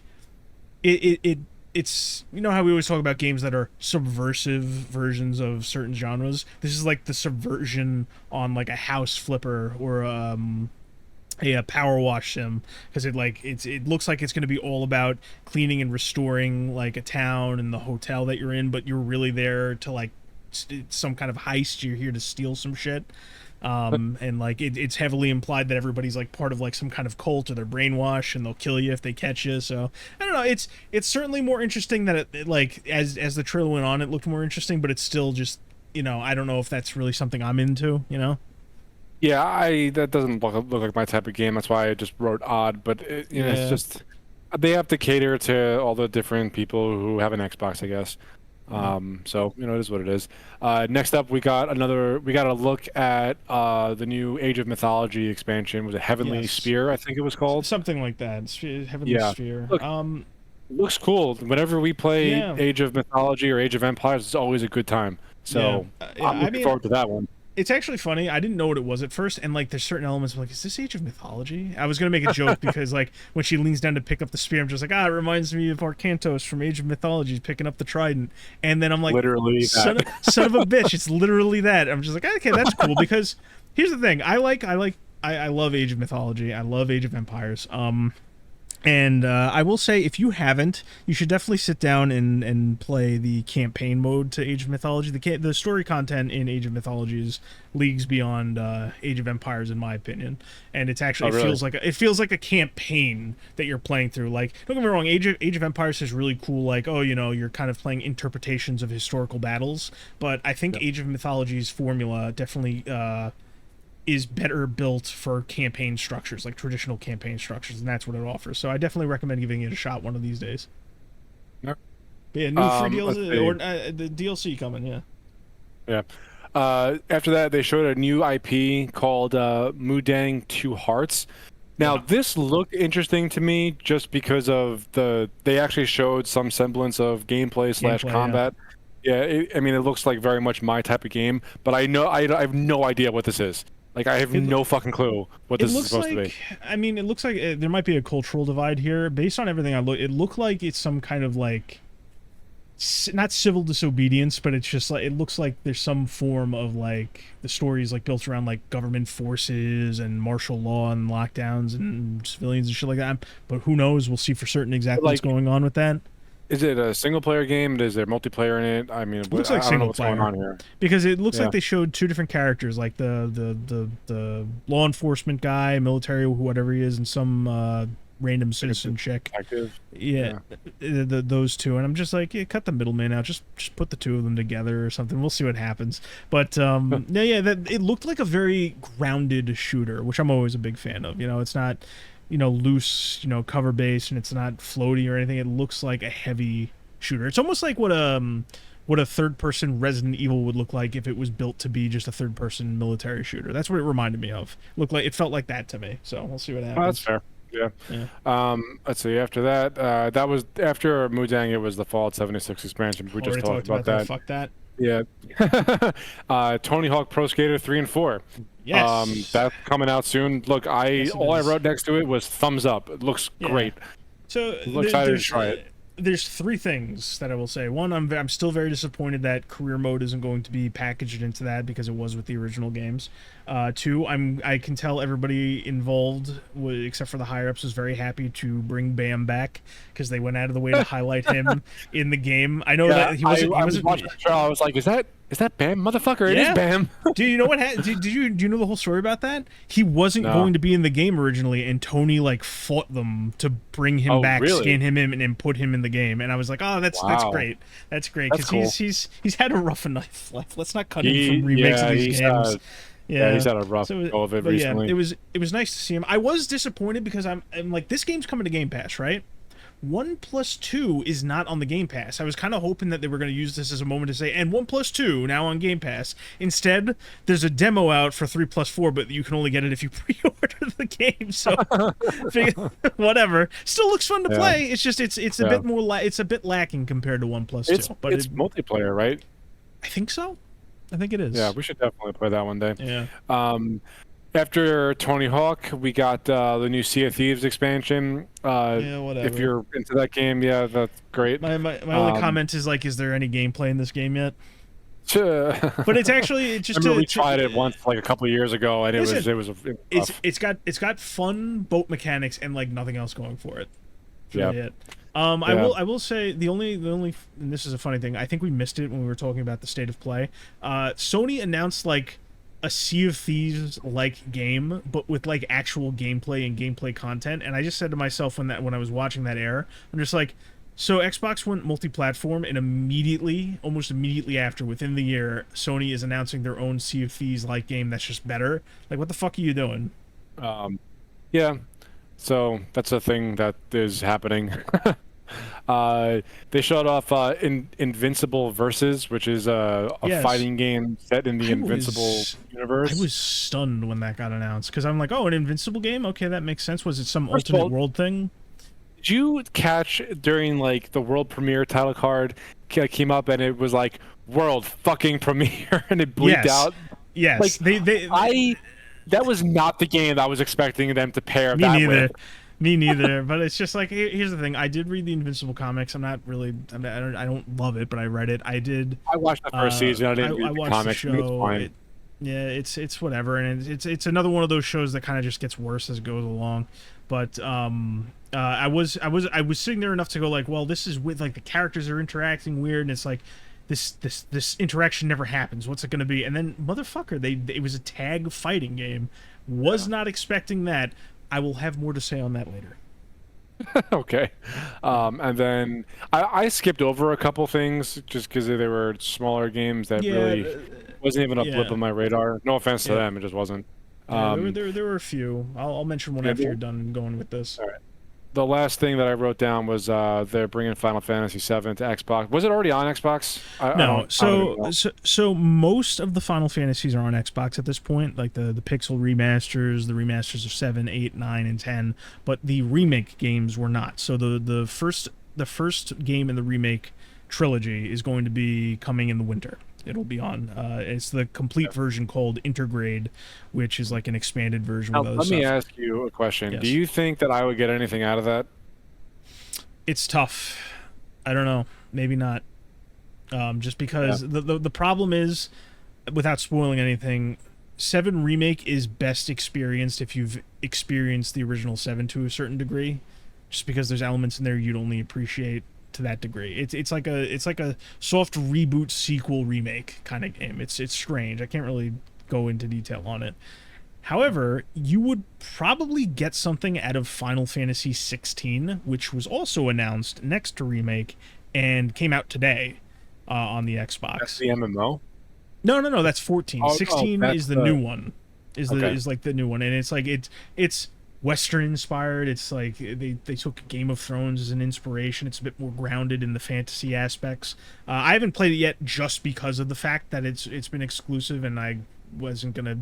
it's how we always talk about games that are subversive versions of certain genres. This is like the subversion on like a house flipper or a power wash sim, because it looks like it's going to be all about cleaning and restoring like a town and the hotel that you're in, but you're really there to like some kind of heist. You're here to steal some shit. And like it's heavily implied that everybody's like part of like some kind of cult, or they're brainwashed and they'll kill you if they catch you. So I don't know, it's certainly more interesting that it like as the trailer went on, it looked more interesting, but it's still just I don't know if that's really something I'm into. yeah, that doesn't look like my type of game. That's why I just wrote odd. But it's Yeah. just they have to cater to all the different people who have an Xbox, I guess. So it is what it is. Next up, we got a look at the new Age of Mythology expansion. Was it Heavenly Yes. Spear? I think it was called. Something like that. Heavenly Yeah. Sphere. Look, looks cool. Whenever we play Yeah. Age of Mythology or Age of Empires, it's always a good time. So Yeah. I'm looking forward to that one. It's actually funny. I didn't know what it was at first, and like there's certain elements of like, is this Age of Mythology? I was gonna make a joke because like when she leans down to pick up the spear, I'm just like, it reminds me of Arcantos from Age of Mythology picking up the trident, and then I'm like, Literally that. son of a bitch, it's literally that. I'm just like, okay, that's cool, because here's the thing, I love Age of Mythology, I love Age of Empires, and I will say, if you haven't, you should definitely sit down and play the campaign mode to Age of Mythology. The story content in Age of Mythology is leagues beyond Age of Empires, in my opinion. And it's actually Oh, really? it feels like a campaign that you're playing through. Like, don't get me wrong, Age of Empires is really cool. Like, you're kind of playing interpretations of historical battles. But I think Age of Mythology's formula definitely is better built for campaign structures, like traditional campaign structures, and that's what it offers. So I definitely recommend giving it a shot one of these days. Yep. But yeah, new free Let's DLC see. or the DLC coming. Yeah. Yeah. After that, they showed a new IP called Mudang Two Hearts. Now, this looked interesting to me just because of they actually showed some semblance of gameplay / Gameplay, combat. Yeah, it looks like very much my type of game, but I have no idea what this is. Like, I have no fucking clue what this is supposed to be. It looks like there might be a cultural divide here. Based on everything it looked like it's some kind of like not civil disobedience, but it's just like it looks like there's some form of like the story is like built around like government forces and martial law and lockdowns and civilians and shit like that. But who knows? We'll see for certain exactly what's going on with that. Is it a single player game? Is there multiplayer in it? I mean, It looks like I don't know single what's player going on here. because it looks like they showed two different characters, like the law enforcement guy, military, whatever he is, and some random citizen chick. Active. Yeah, those two, and I'm just like, cut the middleman out. Just put the two of them together or something. We'll see what happens. But it looked like a very grounded shooter, which I'm always a big fan of. It's not loose, cover based, and it's not floaty or anything. It looks like a heavy shooter. It's almost like what a third person Resident Evil would look like if it was built to be just a third person military shooter. That's what it reminded me of. It felt like that to me. So we'll see what happens. Oh, that's fair. Yeah. Let's see. After that, that was after Mudang. It was the Fallout 76 expansion. We just talked about that. Fuck that. Yeah. Tony Hawk Pro Skater 3 and 4. Yes. That's coming out soon. Look, all I wrote next to it was thumbs up. It looks great. So I'm excited to try it. there's three things that I will say. One, I'm still very disappointed that career mode isn't going to be packaged into that because it was with the original games. Two, I can tell everybody involved, except for the higher ups, was very happy to bring Bam back because they went out of the way to highlight him in the game. I know that he wasn't. I was watching the trial. I was like, is that Bam, motherfucker? It is Bam. Do you know what? Do you know the whole story about that? He wasn't No. going to be in the game originally, and Tony like fought them to bring him back, really? scan him in, and put him in the game. And I was like, oh, that's great. That's great because Cool. he's had a rough enough life. Let's not cut him from remakes of these games. Yeah, he's had a rough go of it recently. Yeah, it was nice to see him. I was disappointed because I'm like, this game's coming to Game Pass, right? 1+2 is not on the Game Pass. I was kind of hoping that they were going to use this as a moment to say, and 1+2 now on Game Pass. Instead, there's a demo out for 3+4, but you can only get it if you pre-order the game. So, whatever. Still looks fun to play. It's just it's a bit more it's a bit lacking compared to 1+2. But it's multiplayer, right? I think so. I think it is. Yeah, we should definitely play that one day. Yeah. After Tony Hawk, we got the new Sea of Thieves expansion. Yeah, whatever. If you're into that game, yeah, that's great. My only comment is like, is there any gameplay in this game yet? But it's actually just. We tried it once, like a couple of years ago, and it's got fun boat mechanics and like nothing else going for it. That's really it. I will say the only and this is a funny thing. I think we missed it when we were talking about the state of play. Sony announced like a Sea of Thieves like game, but with like actual gameplay and gameplay content. And I just said to myself when I was watching that air, I'm just like, so Xbox went multi-platform, and almost immediately after, within the year, Sony is announcing their own Sea of Thieves like game that's just better. Like, what the fuck are you doing? Yeah. So that's a thing that is happening. They showed off Invincible Versus, which is a fighting game set in the Invincible universe. I was stunned when that got announced because I'm like, oh, an Invincible game? Okay, that makes sense. Was it some alternate world thing? Did you catch during like the world premiere title card came up and it was like world fucking premiere and it bleeped out? Yes, like, that was not the game I was expecting them to pair that with. Me neither. But it's just like, here's the thing. I did read the Invincible comics. I don't love it, but I read it. I watched the first season. I didn't read the comics. The show. It's whatever, and it's another one of those shows that kind of just gets worse as it goes along. But I was sitting there enough to go like, well, this is with like the characters are interacting weird, and it's like this interaction never happens. What's it going to be? And then motherfucker, it was a tag fighting game. Was not expecting that. I will have more to say on that later. Okay. And then I skipped over a couple things just because they were smaller games that really wasn't even a blip on my radar. No offense to them, it just wasn't. There were a few. I'll mention one after you're done going with this. All right. The last thing that I wrote down was they're bringing Final Fantasy VII to Xbox. Was it already on Xbox? No. So most of the Final Fantasies are on Xbox at this point, like the Pixel remasters, the remasters of 7, 8, 9, and 10. But the remake games were not. So the first game in the remake trilogy is going to be coming in the winter. It'll be on. It's the complete version called Intergrade, which is like an expanded version. Now, let me ask you a question. Yes. Do you think that I would get anything out of that? It's tough. I don't know. Maybe not. Just because the problem is, without spoiling anything, 7 Remake is best experienced if you've experienced the original 7 to a certain degree. Just because there's elements in there you'd only appreciate to that degree. It's like a soft reboot sequel remake kind of game. It's strange. I can't really go into detail on it. However, you would probably get something out of Final Fantasy 16, which was also announced next to remake and came out today on the Xbox. That's the MMO? No, that's 14. 16 is the new one. Is like the new one, and it's like it's Western inspired. It's like they took Game of Thrones as an inspiration. It's a bit more grounded in the fantasy aspects. I haven't played it yet just because of the fact that it's been exclusive, and I wasn't gonna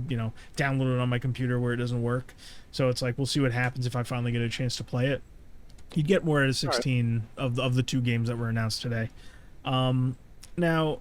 download it on my computer where it doesn't work. So it's like, we'll see what happens if I finally get a chance to play it. You'd get more out of 16 of the 2 games that were announced today. Now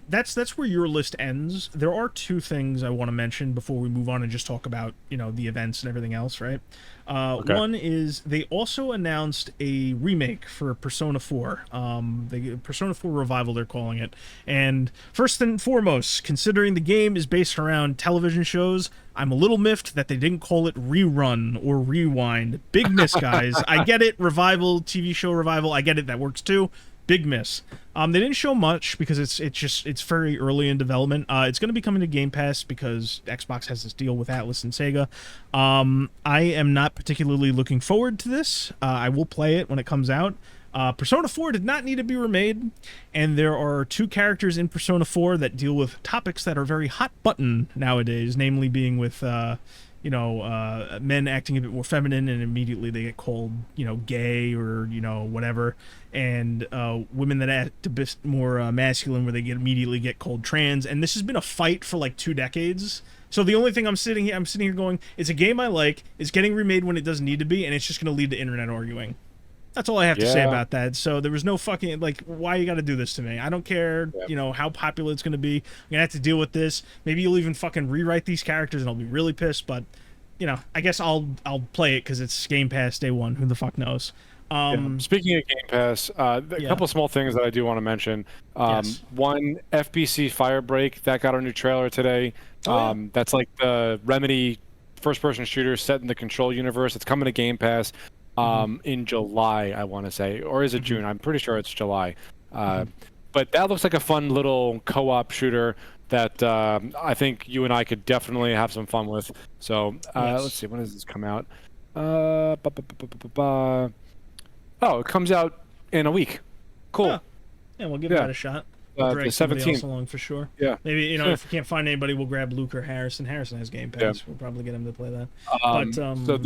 that's where your list ends. There are two things I want to mention before we move on and just talk about, the events and everything else, right? Okay. One is they also announced a remake for Persona 4. The Persona 4 Revival, they're calling it. And first and foremost, considering the game is based around television shows, I'm a little miffed that they didn't call it Rerun or Rewind. Big miss, guys. I get it, revival, TV show revival. I get it, that works too. Big miss. They didn't show much because it's very early in development. It's going to be coming to Game Pass because Xbox has this deal with Atlas and Sega. I am not particularly looking forward to this. I will play it when it comes out. Persona 4 did not need to be remade, and there are two characters in Persona 4 that deal with topics that are very hot button nowadays, namely being with men acting a bit more feminine and immediately they get called, gay or, whatever. And women that act a bit more masculine where they immediately get called trans. And this has been a fight for like 2 decades. So the only thing I'm sitting here going, it's a game I like, it's getting remade when it doesn't need to be, and it's just going to lead to internet arguing. That's all I have to say about that. So there was no fucking, why you got to do this to me? I don't care, how popular it's going to be. I'm going to have to deal with this. Maybe you'll even fucking rewrite these characters and I'll be really pissed, but, I guess I'll play it because it's Game Pass day one. Who the fuck knows? Speaking of Game Pass, a couple small things that I do want to mention. Yes. One, FBC Firebreak, that got a new trailer today. That's like the Remedy first-person shooter set in the Control universe. It's coming to Game Pass. In July, I want to say, or is it June? I'm pretty sure it's July. But that looks like a fun little co-op shooter that I think you and I could definitely have some fun with. So let's see, when does this come out? Oh, it comes out in a week. Cool. Huh. Yeah, we'll give that a shot. The Drag somebody 17th. else along for sure. Yeah. Maybe, if we can't find anybody, we'll grab Luke or Harrison. Harrison has Game Pass. Yeah. We'll probably get him to play that. So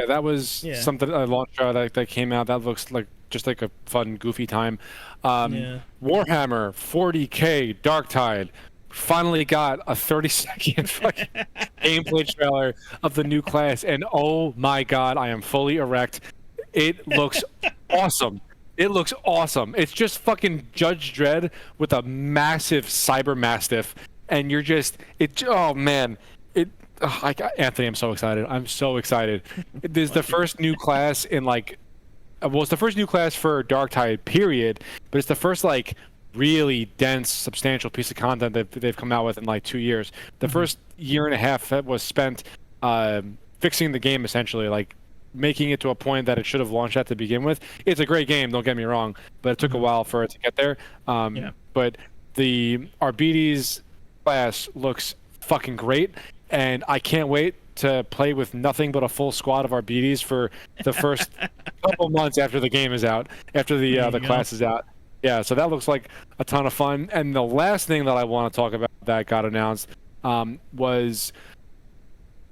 that was something a launch that came out. That looks like just like a fun, goofy time. Warhammer 40K Darktide finally got a 30-second fucking gameplay trailer of the new class, and oh my god, I am fully erect. It looks awesome. It looks awesome. It's just fucking Judge Dredd with a massive cyber mastiff, and you're just oh man, Anthony, I'm so excited. I'm so excited. This is the first new class in it's the first new class for Darktide, period. But it's the first really dense, substantial piece of content that they've come out with in 2 years. The first year and a half was spent fixing the game, essentially, making it to a point that it should have launched at to begin with. It's a great game, don't get me wrong, but it took a while for it to get there. But the Arbites class looks fucking great, and I can't wait to play with nothing but a full squad of Arbites for the first couple months after the game is out, after the class is out. Yeah, so that looks like a ton of fun. And the last thing that I want to talk about that got announced was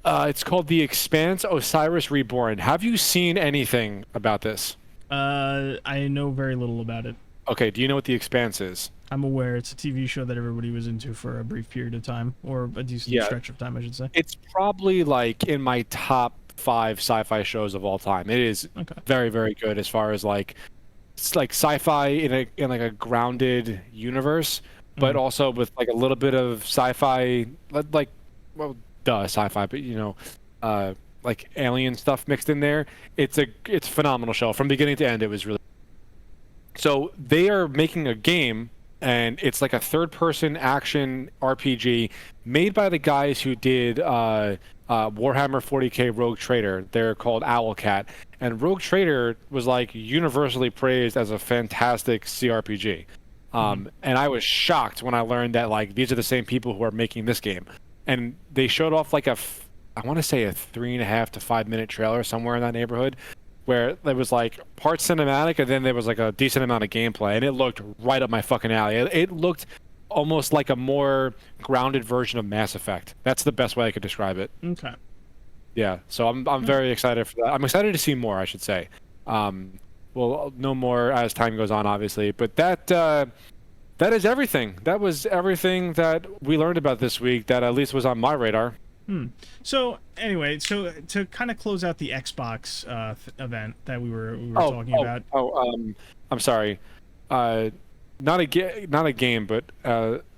it's called The Expanse: Osiris Reborn. Have you seen anything about this? I know very little about it. Okay, do you know what The Expanse is? I'm aware it's a TV show that everybody was into for a brief period of time, or a decent stretch of time, I should say. It's probably in my top 5 sci-fi shows of all time. It is very, very good as far as it's sci-fi in a grounded universe, but also with a little bit of sci-fi, sci-fi, but alien stuff mixed in there. It's a phenomenal show from beginning to end. It was really. So they are making a game, and it's like a third-person action RPG made by the guys who did Warhammer 40K Rogue Trader. They're called Owlcat, and Rogue Trader was universally praised as a fantastic CRPG. And I was shocked when I learned that these are the same people who are making this game. And they showed off I want to say a 3.5 to 5 minute trailer somewhere in that neighborhood, where there was part cinematic and then there was a decent amount of gameplay, and it looked right up my fucking alley. It looked almost like a more grounded version of Mass Effect. That's the best way I could describe it. Okay. Yeah, so I'm very excited for that. I'm excited to see more, I should say. We'll know more as time goes on, obviously, but that is everything. That was everything that we learned about this week that at least was on my radar. So anyway, to kind of close out the Xbox event that we were talking about. I'm sorry. not a game, but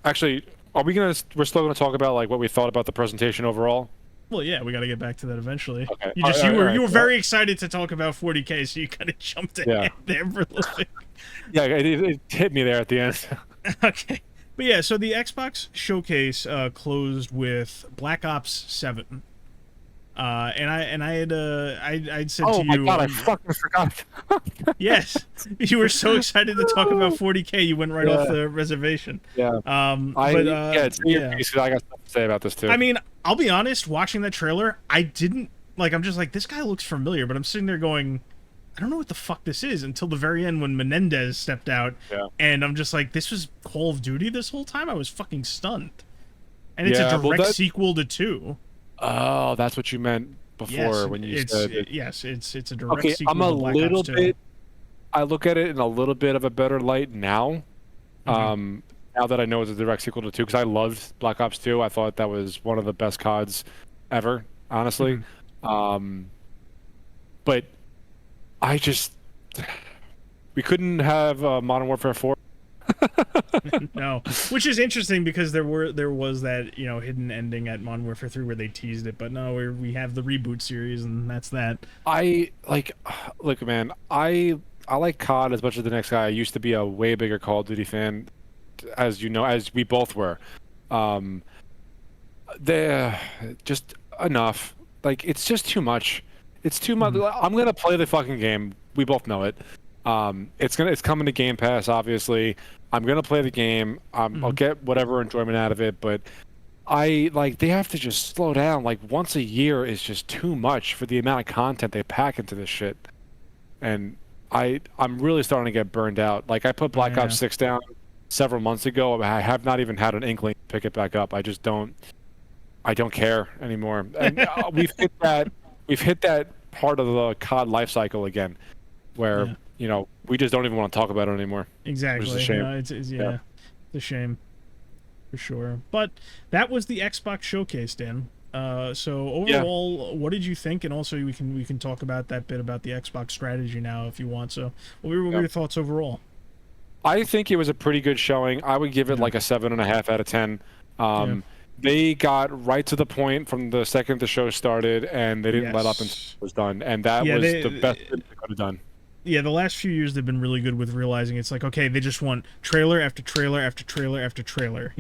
actually, we're still gonna talk about like what we thought about the presentation overall. Well, yeah, we got to get back to that eventually. Okay. You were very excited to talk about 40K, so you kind of jumped ahead there for a little bit. Yeah, it hit me there at the end. Okay, but yeah, so the Xbox showcase closed with Black Ops 7. And I'd said to you, Oh my god, I fucking forgot. yes, you were so excited to talk about 40K, you went right off the reservation. Yeah. It's in your piece, 'cause I got stuff to say about this too. I mean, I'll be honest, watching that trailer, I didn't like. I'm just like, this guy looks familiar, but I'm sitting there going, I don't know what the fuck this is until the very end when Menendez stepped out, and I'm just like, this was Call of Duty this whole time. I was fucking stunned, and it's a direct sequel to 2. Oh, that's what you meant before when you said it. Yes, it's a direct Okay, sequel I'm a to Black little Ops 2. bit. I look at it in a little bit of a better light now. Now that I know it's a direct sequel to 2, because I loved Black Ops 2. I thought that was one of the best CODs ever, honestly. But I just we couldn't have Modern Warfare 4. No, which is interesting because there was that hidden ending at Modern Warfare 3 where they teased it, but no, we have the reboot series and that's that. Look, man, I like COD as much as the next guy. I used to be a way bigger Call of Duty fan, as you know, as we both were. They're just enough. Like, it's just too much. It's too much. I'm gonna play the fucking game. We both know it. It's coming to Game Pass, obviously. I'm gonna play the game. I'll get whatever enjoyment out of it, but they have to just slow down. Like, once a year is just too much for the amount of content they pack into this shit. And I'm really starting to get burned out. Like, I put Black Ops 6 down several months ago. I have not even had an inkling to pick it back up. I don't care anymore. And we've hit that part of the COD life cycle again, where we just don't even want to talk about it anymore. Exactly. Which is a shame. It's a shame, for sure. But that was the Xbox showcase, Dan. So overall, what did you think? And also, we can talk about that bit about the Xbox strategy now, if you want. So, what were your thoughts overall? I think it was a pretty good showing. I would give it like a 7.5 out of 10. They got right to the point from the second the show started, and they didn't let up until it was done. And that was the best thing they could have done. Yeah, the last few years they've been really good with realizing it's like, okay, they just want trailer after trailer after trailer after trailer.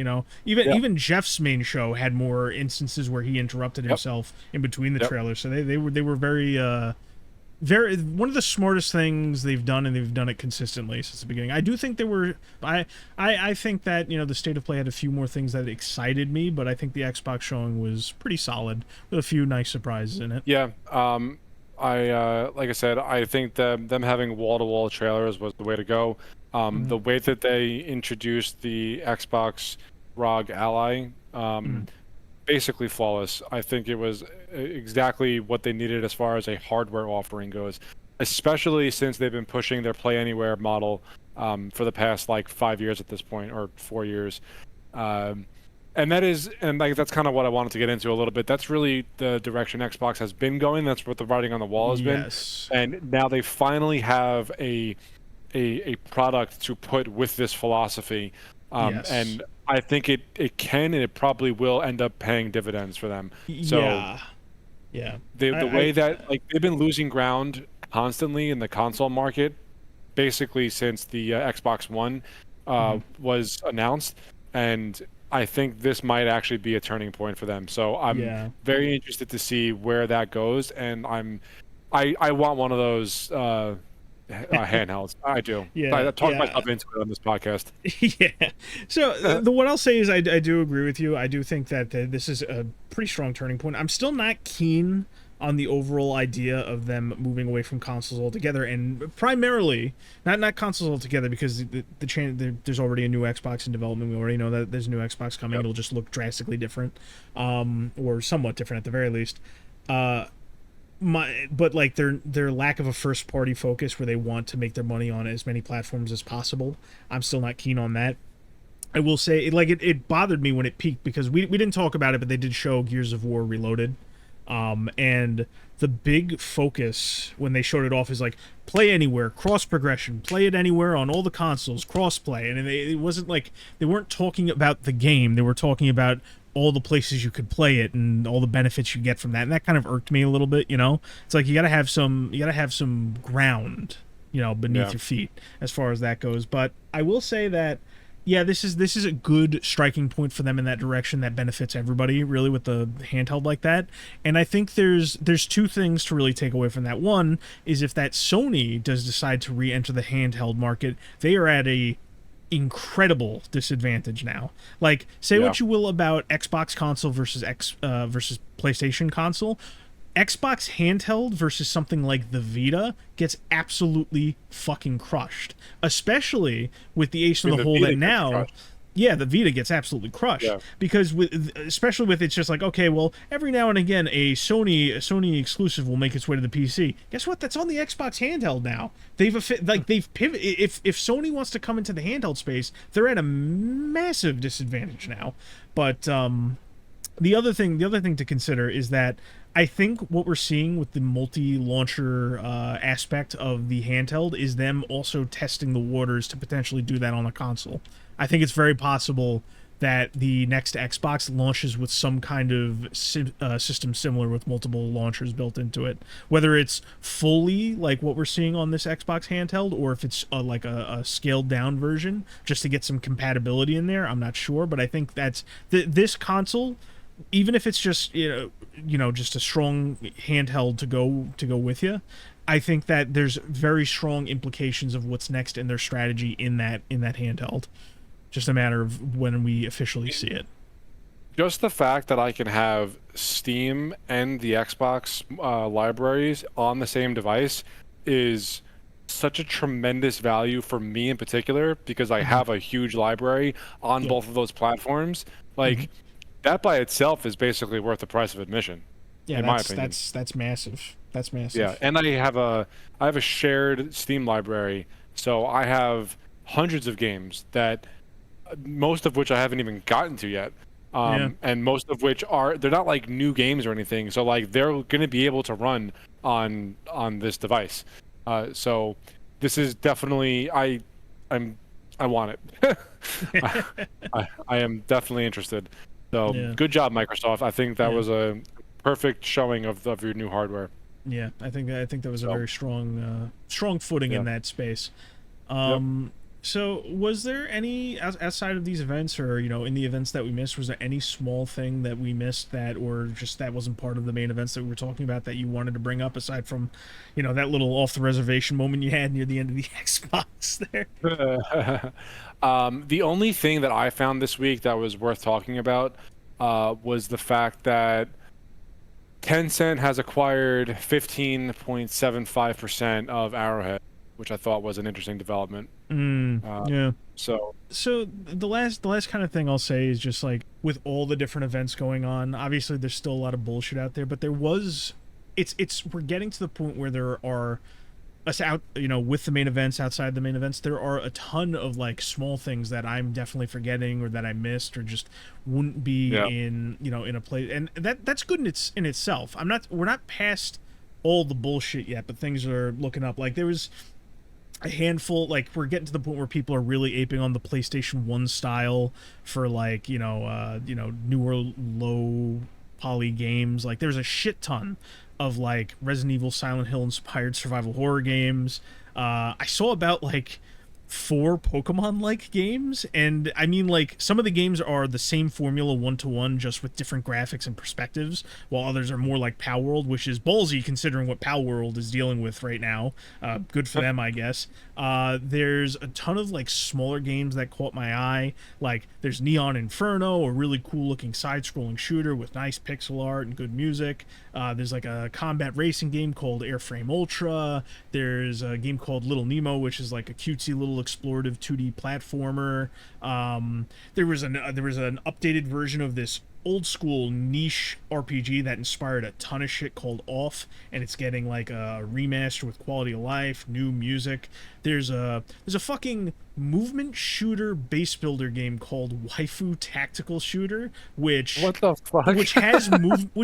Even Jeff's main show had more instances where he interrupted himself in between the trailers. So they were very one of the smartest things they've done, and they've done it consistently since the beginning. I do think I think that the State of Play had a few more things that excited me, but I think the Xbox showing was pretty solid with a few nice surprises in it. Yeah. Like I said, I think that them having wall-to-wall trailers was the way to go. The way that they introduced the Xbox ROG Ally, basically flawless. I think it was exactly what they needed as far as a hardware offering goes, especially since they've been pushing their Play Anywhere model for the past 5 years at this point, or 4 years. And that's kind of what I wanted to get into a little bit. That's really the direction Xbox has been going. That's what the writing on the wall has been. And now they finally have a product to put with this philosophy. And I think it can, and it probably will end up paying dividends for them. So the way that they've been losing ground constantly in the console market, basically since the Xbox One was announced, and I think this might actually be a turning point for them. So I'm very interested to see where that goes, and I want one of those handhelds. I do. I talked myself into it on this podcast. So what I'll say is I do agree with you. I do think that this is a pretty strong turning point. I'm still not keen on the overall idea of them moving away from consoles altogether, and primarily not consoles altogether, because there's already a new Xbox in development. We already know that there's a new Xbox coming. It'll just look drastically different, or somewhat different at the very least. But their lack of a first party focus, where they want to make their money on as many platforms as possible, I'm still not keen on that. I will say it bothered me when it peaked, because we didn't talk about it, but they did show Gears of War Reloaded. And the big focus when they showed it off is like play anywhere, cross progression, play it anywhere on all the consoles, cross play. And it wasn't like they weren't talking about the game; they were talking about all the places you could play it and all the benefits you get from that. And that kind of irked me a little bit. It's like you gotta have some ground, beneath Yeah. your feet as far as that goes. But I will say that yeah, this is a good striking point for them in that direction that benefits everybody really with the handheld like that. And I think there's two things to really take away from that. One is if that Sony does decide to re-enter the handheld market, they are at a incredible disadvantage now. Like, say Yeah. what you will about Xbox console versus PlayStation console, Xbox handheld versus something like the Vita gets absolutely fucking crushed, especially with the ace I in mean, the the hole Vita that gets now. crushed. Yeah, the Vita gets absolutely crushed Yeah. because especially with it's just like okay, well, every now and again a Sony exclusive will make its way to the PC. Guess what? That's on the Xbox handheld now. They've pivoted. If Sony wants to come into the handheld space, they're at a massive disadvantage now. But the other thing to consider is that I think what we're seeing with the multi-launcher aspect of the handheld is them also testing the waters to potentially do that on a console. I think it's very possible that the next Xbox launches with some kind of system similar with multiple launchers built into it. Whether it's fully like what we're seeing on this Xbox handheld, or if it's like a scaled down version just to get some compatibility in there, I'm not sure. But I think that's this console, even if it's just just a strong handheld to go with you, I think that there's very strong implications of what's next in their strategy in that handheld. Just a matter of when we officially see it. Just the fact that I can have Steam and the Xbox libraries on the same device is such a tremendous value for me in particular because I Mhm. have a huge library on Yeah. both of those platforms. Mhm. Like that by itself is basically worth the price of admission, Yeah, in my that's opinion. that's that's massive. That's Yeah, massive. and I have a shared Steam library, so I have hundreds of games that most of which I haven't even gotten to yet. Yeah. And most of which they're not like new games or anything. So like they're going to be able to run on this device. So this is definitely I'm I want it. I, I am definitely interested. So Yeah. good job, Microsoft. I think that Yeah. was a perfect showing of your new hardware. Yeah. I think that was a So very strong footing yeah, in that space. yep. Um, so was there any outside of these events, or in the events that we missed, was there any small thing that we missed that, or just that wasn't part of the main events that we were talking about that you wanted to bring up aside from, that little off the reservation moment you had near the end of the Xbox there? The only thing that I found this week that was worth talking about was the fact that Tencent has acquired 15.75% of Arrowhead, which I thought was an interesting development. Uh, Yeah. so, So the last kind of thing I'll say is just like with all the different events going on, obviously there's still a lot of bullshit out there, but there was it's we're getting to the point where there are us out, with the main events, outside the main events, there are a ton of like small things that I'm definitely forgetting or that I missed or just wouldn't be yeah, in a place, and that's good in itself. We're not past all the bullshit yet, but things are looking up. Like there was a handful, like we're getting to the point where people are really aping on the PlayStation 1 style for like newer low poly games. Like there's a shit ton of like Resident Evil, Silent Hill inspired survival horror games. I saw about like four Pokemon like games, and I mean like some of the games are the same formula one to one, just with different graphics and perspectives, while others are more like Pow World, which is ballsy considering what Pow World is dealing with right now. Good for them, I guess. There's a ton of like smaller games that caught my eye. Like there's Neon Inferno, a really cool looking side scrolling shooter with nice pixel art and good music. There's like a combat racing game called Airframe Ultra. There's a game called Little Nemo, which is like a cutesy little explorative 2D platformer. There was an updated version of this old school niche RPG that inspired a ton of shit called Off, and it's getting like a remaster with quality of life, new music. There's a fucking movement shooter base builder game called Waifu Tactical Shooter, which What the fuck? which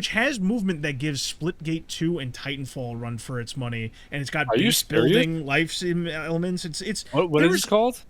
has movement that gives Splitgate 2 and Titanfall a run for its money, and it's got Are you base serious? building, life sim elements. It's What is this called?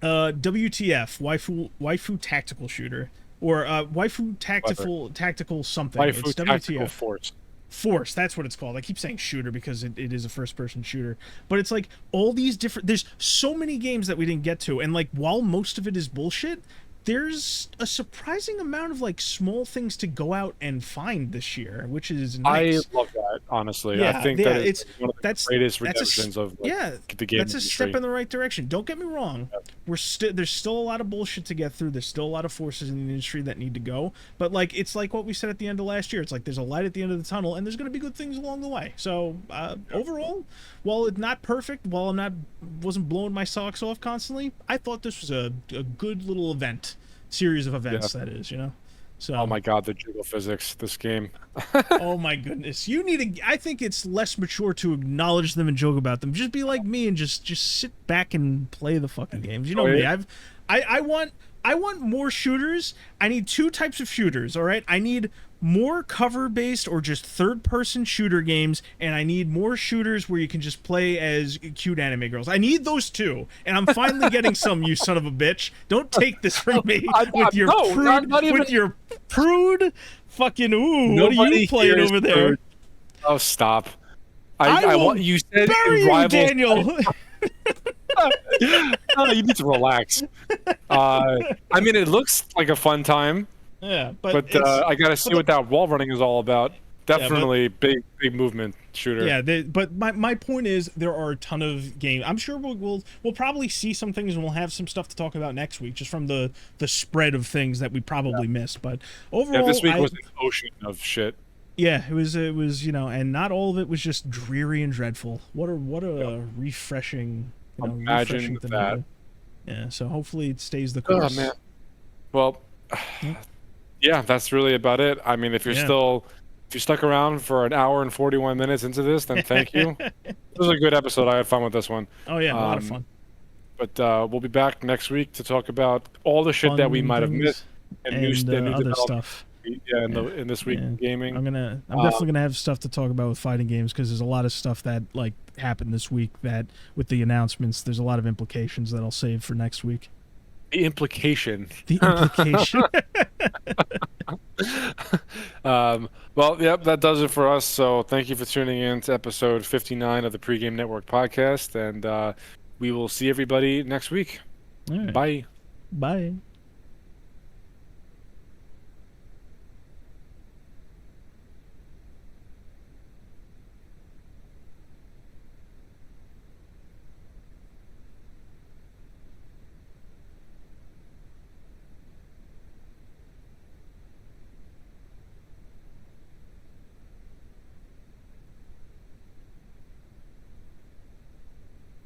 WTF, Waifu Tactical Shooter, or Waifu Tactical something. Waifu It's Tactical WTF. Force. Force, that's what it's called. I keep saying shooter because it is a first person shooter, but it's like all these different, there's so many games that we didn't get to, and like while most of it is bullshit, there's a surprising amount of like small things to go out and find this year, which is nice. I love that, honestly. Yeah, I think yeah, that is it's one of the greatest redemptions of like, yeah, the game that's a industry. step in the right direction. Don't get me wrong. There's still a lot of bullshit to get through. There's still a lot of forces in the industry that need to go. But like it's like what we said at the end of last year. It's like there's a light at the end of the tunnel, and there's going to be good things along the way. So overall, while it's not perfect, while wasn't blowing my socks off constantly, I thought this was a good little series of events. That is, you know. So, oh my god, the jiggle physics, this game. oh my goodness, you need to. I think it's less mature to acknowledge them and joke about them. Just be like me and just sit back and play the fucking games. You know me. I want more shooters. I need two types of shooters. All right, I need more cover-based or just third-person shooter games, and I need more shooters where you can just play as cute anime girls. I need those two, and I'm finally getting some. You son of a bitch! Don't take this from me with your prude fucking. Ooh, what are you playing over there? Prude. Oh, stop! I want you said bury you, Daniel. Oh, you need to relax. I mean, it looks like a fun time. Yeah, but I gotta see what that wall running is all about. Definitely big movement shooter. Yeah, but my point is there are a ton of games. I'm sure we'll probably see some things, and we'll have some stuff to talk about next week, just from the spread of things that we probably missed. But overall, this week was an ocean of shit. Yeah, it was and not all of it was just dreary and dreadful. What a refreshing. Imagine that. Yeah, so hopefully it stays the course. Oh man. Well. Yeah, that's really about it. I mean, if you stuck around for an hour and 41 minutes into this, then thank you. This was a good episode. I had fun with this one. Oh yeah, a lot of fun. But we'll be back next week to talk about all the shit that we might have missed and new other stuff. Yeah, in this week in gaming. I'm definitely gonna have stuff to talk about with fighting games, because there's a lot of stuff that like happened this week that with the announcements, there's a lot of implications that I'll save for next week. The implication. Well, yep, that does it for us. So thank you for tuning in to episode 59 of the Pregame Network podcast, and we will see everybody next week. All right. Bye. Bye.